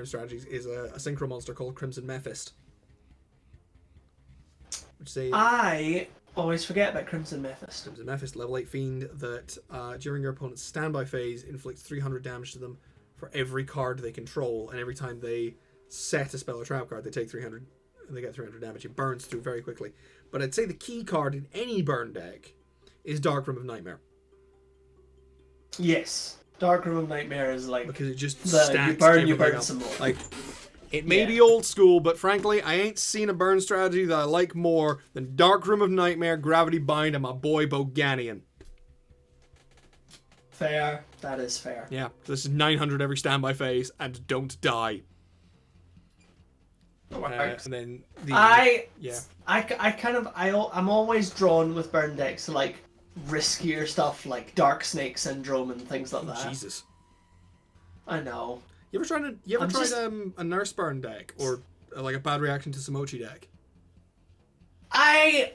strategies is a synchro monster called Crimson Mephist. I always forget about Crimson Mephist. Crimson Mephist, level 8 fiend that during your opponent's standby phase inflicts 300 damage to them for every card they control, and every time they set a spell or trap card, they take 300 and they get 300 damage. It burns through very quickly. But I'd say the key card in any burn deck is Dark Room of Nightmare. Yes, Dark Room of Nightmare is like because it just stacks you burn some more. Like it may be old school, but frankly, I ain't seen a burn strategy that I like more than Dark Room of Nightmare, Gravity Bind, and my boy Boganian. Fair. That is fair. Yeah, this is 900 every standby phase, and don't die. And then I'm always drawn with burn decks to like riskier stuff like Dark Snake Syndrome and things like that. Jesus. I know. You ever tried a Nurse Burn deck or like a Bad Reaction to Samochi deck? I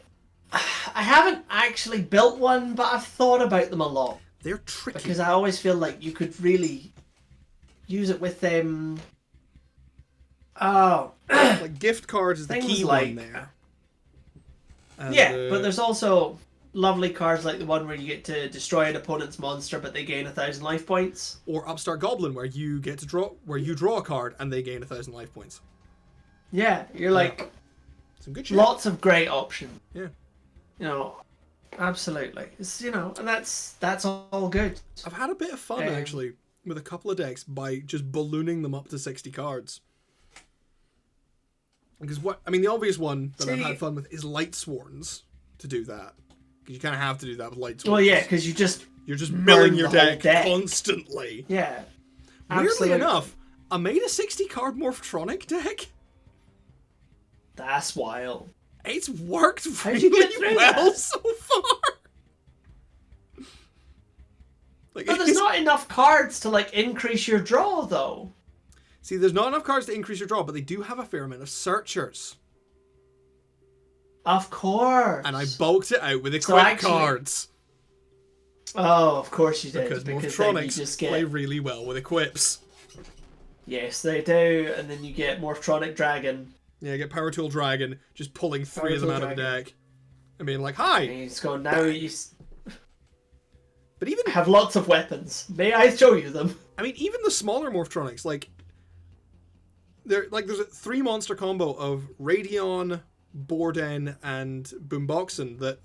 haven't actually built one, but I've thought about them a lot. They're tricky. Because I always feel like you could really use it with them. Like gift cards is the key one there. And, but there's also lovely cards like the one where you get to destroy an opponent's monster, but they gain 1,000 life points. Or Upstart Goblin, where you get to draw a card and they gain 1,000 life points. Yeah, you're like some good shit. Lots of great options. Yeah, you know, absolutely. It's, you know, and that's all good. I've had a bit of fun actually with a couple of decks by just ballooning them up to 60 cards. Because the obvious one that I've had fun with is Light Sworns to do that. Because you kind of have to do that with Light Sworns. Well, yeah, because you're just milling your deck constantly. Yeah. Weirdly enough, I made a 60 card Morphtronic deck. That's wild. It's worked really well so far. But there's not enough cards to like increase your draw though. See, there's not enough cards to increase your draw, but they do have a fair amount of searchers. Of course. And I bulked it out with equip cards. Oh, of course you did. Because Morphtronics play really well with equips. Yes, they do. And then you get Morphtronic Dragon. Yeah, you get Power Tool Dragon, just pulling 3 of them out of the deck. I mean, like, hi! And he's going, now you... But even... I have lots of weapons. May I show you them? I mean, even the smaller Morphtronics, like... there's a 3 monster combo of Radion, Borden and Boomboxen that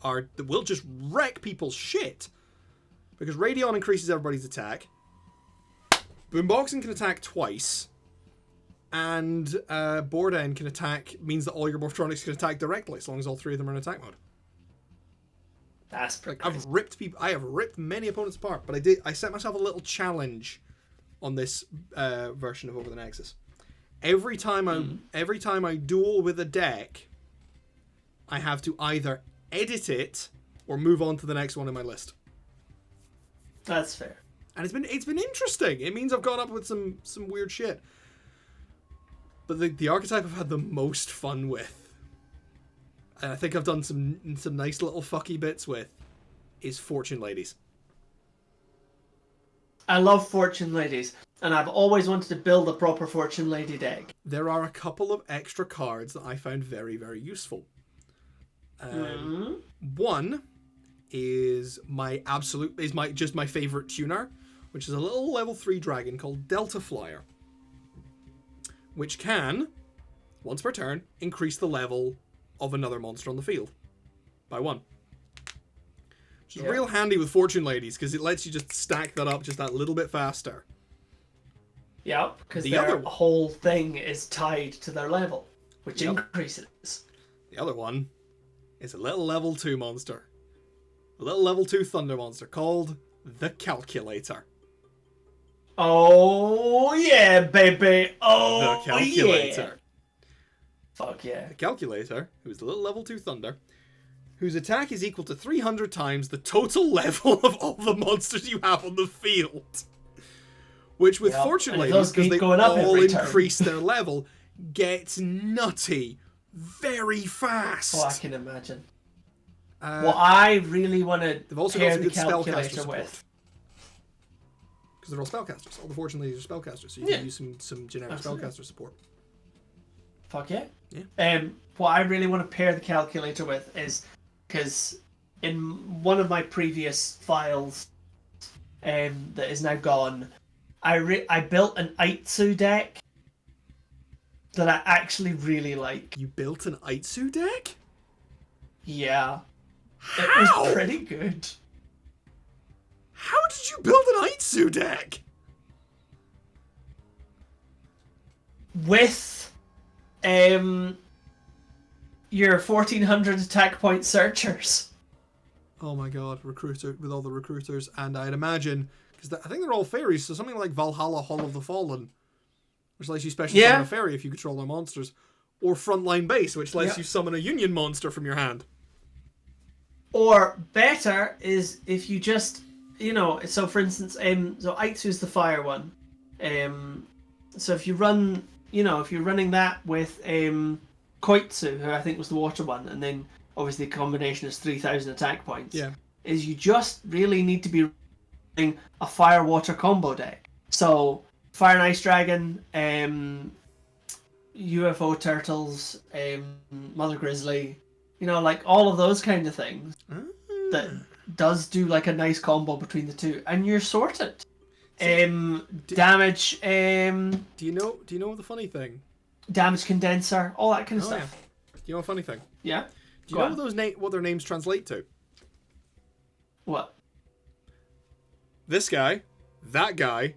will just wreck people's shit. Because Radeon increases everybody's attack. Boomboxen can attack twice. And Borden can attack, means that all your Morphtronics can attack directly, as long as all three of them are in attack mode. That's pretty I have ripped many opponents apart, but I set myself a little challenge on this version of Over the Nexus. Every time I duel with a deck, I have to either edit it or move on to the next one in my list. That's fair. And it's been interesting. It means I've gone up with some weird shit. But the archetype I've had the most fun with, and I think I've done some nice little fucky bits with, is Fortune Ladies. I love Fortune Ladies, and I've always wanted to build a proper Fortune Lady deck. There are a couple of extra cards that I found very, very useful. One is my favorite tuner, which is a little level 3 dragon called Delta Flyer, which can, once per turn, increase the level of another monster on the field by 1. Which is real handy with Fortune Ladies, because it lets you just stack that up just that little bit faster. Yeah, because their whole thing is tied to their level, which increases. The other one is a little level 2 monster. A little level 2 thunder monster called the Calculator. Oh yeah, baby! Oh the Calculator. Yeah. Fuck yeah. The Calculator, who's the little level 2 thunder, whose attack is equal to 300 times the total level of all the monsters you have on the field. Which with Fortune Ladies, because they all increase their level, gets nutty very fast. Oh, I can imagine. What I really want to pair the Calculator with. Because they're all spellcasters. All the Fortune Ladies are spellcasters, so you can use some generic spellcaster support. Fuck yeah. What I really want to pair the Calculator with is, because in one of my previous files that is now gone, I built an Aitsu deck that I actually really like. You built an Aitsu deck? Yeah. How? It was pretty good. How did you build an Aitsu deck? With your 1400 attack point searchers. Oh my god, recruiter with all the recruiters, and I'd imagine, because I think they're all fairies, so something like Valhalla Hall of the Fallen, which lets you special summon a fairy if you control their monsters, or Frontline Base, which lets you summon a Union monster from your hand. Or better is if you just, so for instance, so Aitsu's the fire one. So if you run, if you're running that with Koitsu, who I think was the water one, and then obviously the combination is 3,000 attack points. Yeah. Is you just really need to be running a fire water combo deck. So Fire and Ice Dragon, UFO Turtles, Mother Grizzly, like all of those kind of things that does do like a nice combo between the two, and you're sorted. Damage. Do you know the funny thing? Damage condenser, all that kind of stuff. Yeah. You know a funny thing? Yeah. Do you know what their names translate to? What? This guy, that guy,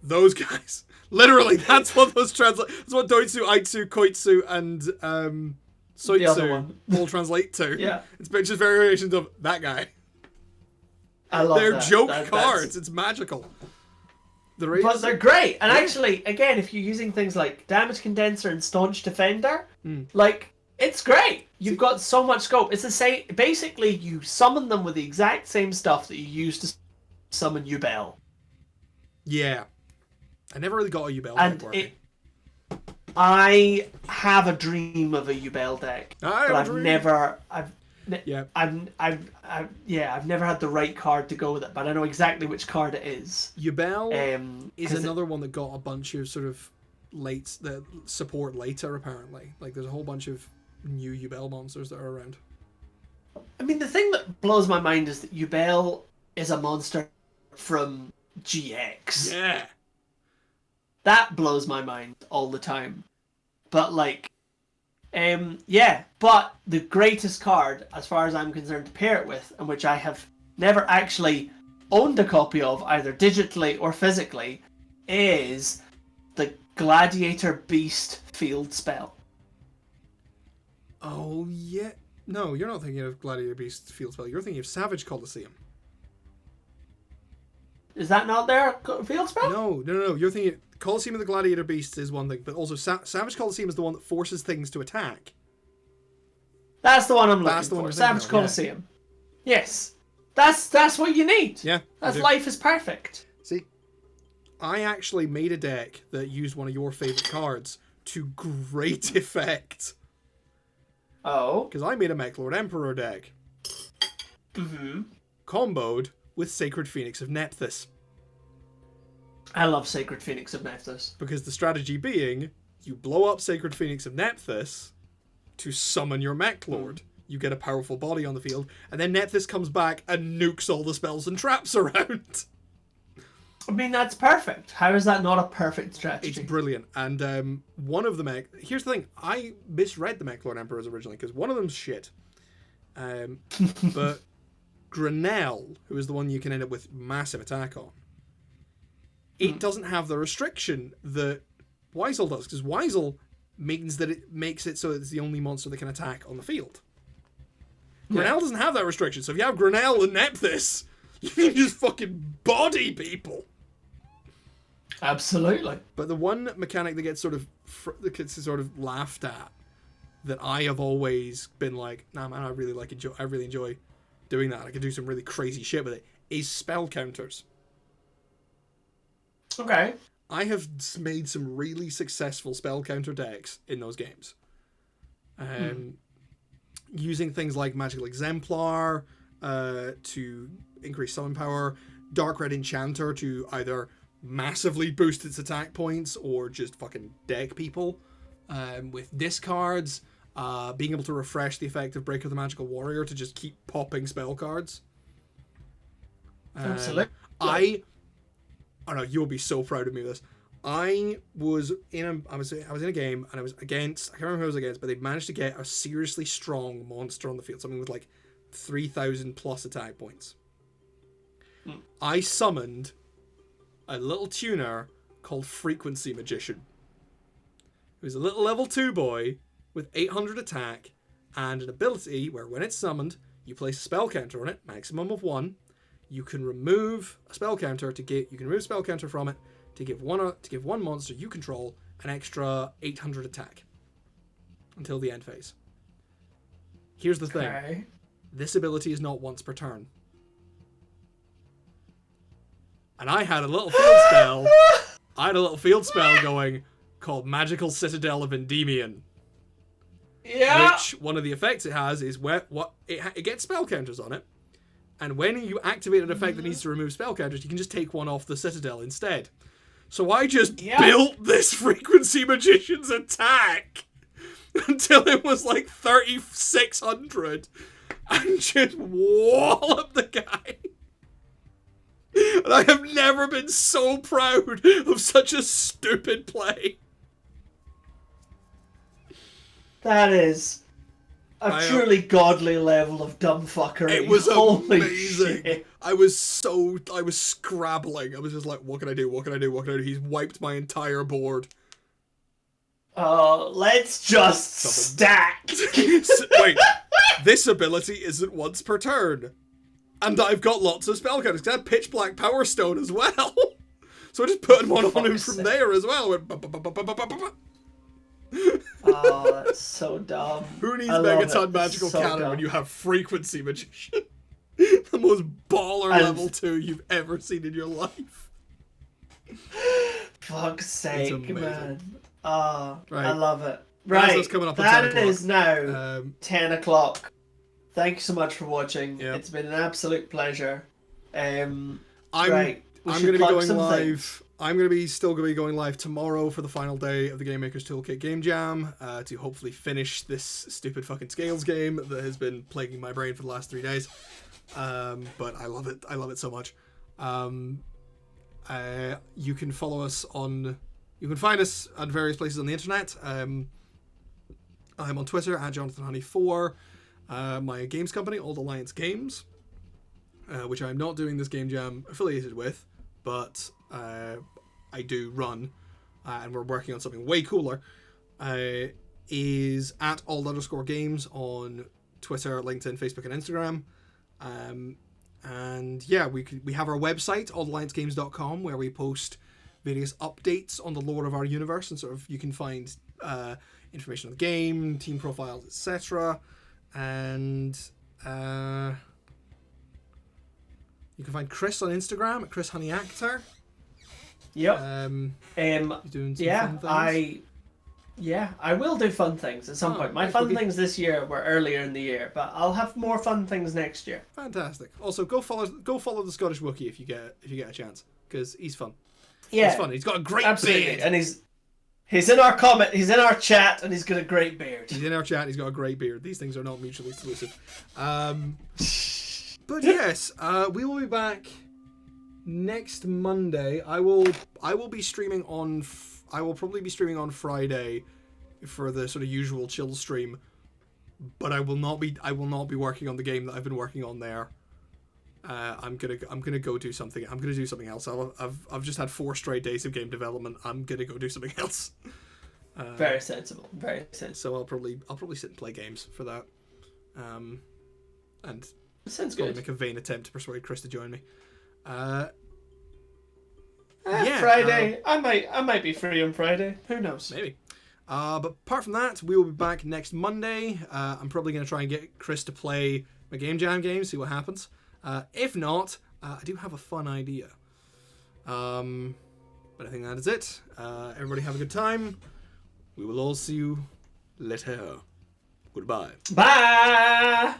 those guys. Literally, that's what those translate. That's what Doitsu, Aitsu, Koitsu, and Soitsu all translate to. Yeah. It's just variations of that guy. I love They're joke cards. It's magical. But they're great. And actually, again, if you're using things like Damage Condenser and Staunch Defender, it's great. You've got so much scope. It's the same. Basically, you summon them with the exact same stuff that you use to summon Yubel. Yeah. I never really got a Yubel deck working. I have a dream of a Yubel deck, I've never had the right card to go with it, but I know exactly which card it is. Yubel is another one that got a bunch of sort of support later, apparently. Like, there's a whole bunch of new Yubel monsters that are around. I mean, the thing that blows my mind is that Yubel is a monster from GX. Yeah. That blows my mind all the time. But, like, Yeah, but the greatest card, as far as I'm concerned, to pair it with, and which I have never actually owned a copy of, either digitally or physically, is the Gladiator Beast field spell. Oh, yeah. No, you're not thinking of Gladiator Beast field spell. You're thinking of Savage Coliseum. Is that not their field spell? No. You're thinking Coliseum of the Gladiator Beast is one thing, but also Savage Coliseum is the one that forces things to attack. That's the one I'm looking for. Savage Coliseum. Yeah. Yes. That's what you need. Yeah. That's Life is Perfect. See, I actually made a deck that used one of your favorite cards to great effect. Oh. Because I made a Mech Lord Emperor deck. Mm-hmm. Comboed with Sacred Phoenix of Nephthys. I love Sacred Phoenix of Nephthys. Because the strategy being, you blow up Sacred Phoenix of Nephthys to summon your Mech Lord. You get a powerful body on the field, and then Nephthys comes back and nukes all the spells and traps around. I mean, that's perfect. How is that not a perfect strategy? It's brilliant. And one of the mech... Here's the thing. I misread the Mech Lord Emperors originally, because one of them's shit. But Grinnell, who is the one you can end up with massive attack on, it doesn't have the restriction that Weisel does, because Weisel means that it makes it so it's the only monster that can attack on the field. Grinnell doesn't have that restriction, so if you have Grinnell and Nephthys, you can just fucking body people. Absolutely. But the one mechanic that gets sort of laughed at, that I have always been like, nah man, I really enjoy doing that. I can do some really crazy shit with it. Is spell counters. Okay. I have made some really successful spell counter decks in those games. Using things like Magical Exemplar to increase summon power, Dark Red Enchanter to either massively boost its attack points or just fucking deck people with discards, being able to refresh the effect of Break of the Magical Warrior to just keep popping spell cards. Absolutely. I don't know, you'll be so proud of me with this. I was in a game and I was against, I can't remember who I was against, but they managed to get a seriously strong monster on the field, something with like 3,000 plus attack points. I summoned a little tuner called Frequency Magician. It was a little level 2 boy with 800 attack and an ability where when it's summoned, you place a spell counter on it, maximum of 1. You can remove a spell counter spell counter from it to give one monster you control an extra 800 attack until the end phase. Here's the thing. This ability is not once per turn. And I had a little field spell. Going called Magical Citadel of Endymion. Yeah. Which one of the effects it has is it gets spell counters on it. And when you activate an effect that needs to remove spell counters, you can just take one off the Citadel instead. So I just built this Frequency Magician's attack until it was like 3,600 and just walloped the guy. And I have never been so proud of such a stupid play. That is a truly godly level of dumbfuckery. It was Holy amazing. Shit. I was scrabbling. I was just like, what can I do? He's wiped my entire board. Let's just stack. Wait, this ability isn't once per turn. And I've got lots of spell counters, because I had Pitch Black Power Stone as well. So I just put one on him from there as well. Oh, that's so dumb. Who needs Megaton Magical Cannon when you have Frequency Magician? The most baller level 2 you've ever seen in your life. Fuck's sake, man. Right. I love it. Right, coming up that at 10 o'clock. is now 10 o'clock. Thank you so much for watching. Yep. It's been an absolute pleasure. I'm going to be going live. I'm going to be still going to be going live tomorrow for the final day of the Game Maker's Toolkit Game Jam to hopefully finish this stupid fucking Scales game that has been plaguing my brain for the last 3 days. But I love it. I love it so much. You can follow us on... You can find us at various places on the internet. I'm on Twitter at JonathanHoney4. My games company, Old Alliance Games, which I'm not doing this game jam affiliated with, but I do run, and we're working on something way cooler, is at @alt_games on Twitter, LinkedIn, Facebook, and Instagram. And yeah, we have our website, altalliancegames.com, where we post various updates on the lore of our universe, and sort of you can find information on the game, team profiles, etc. And you can find Chris on Instagram at ChrisHoneyActor. Yep. Doing some fun things. I will do fun things at some point. My fun things this year were earlier in the year, but I'll have more fun things next year. Fantastic. Also, go follow the Scottish Wookiee if you get a chance, because he's fun. Yeah, he's fun. He's got a great beard, and he's in our comment. He's in our chat, and he's got a great beard. He's in our chat. He's got a great beard. These things are not mutually exclusive. But yes, we will be back next Monday. I will be streaming on. I will probably be streaming on Friday for the sort of usual chill stream, but I will not be working on the game that I've been working on there. I'm gonna go do something. I'm gonna do something else. I've just had 4 straight days of game development. I'm gonna go do something else. Very sensible. Very sensible. So I'll probably sit and play games for that. And sounds probably good. make a vain attempt to persuade Chris to join me. Friday. I might be free on Friday. Who knows? Maybe. But apart from that, we will be back next Monday. I'm probably going to try and get Chris to play my Game Jam game, see what happens. If not, I do have a fun idea. But I think that is it. Everybody have a good time. We will all see you later. Goodbye. Bye!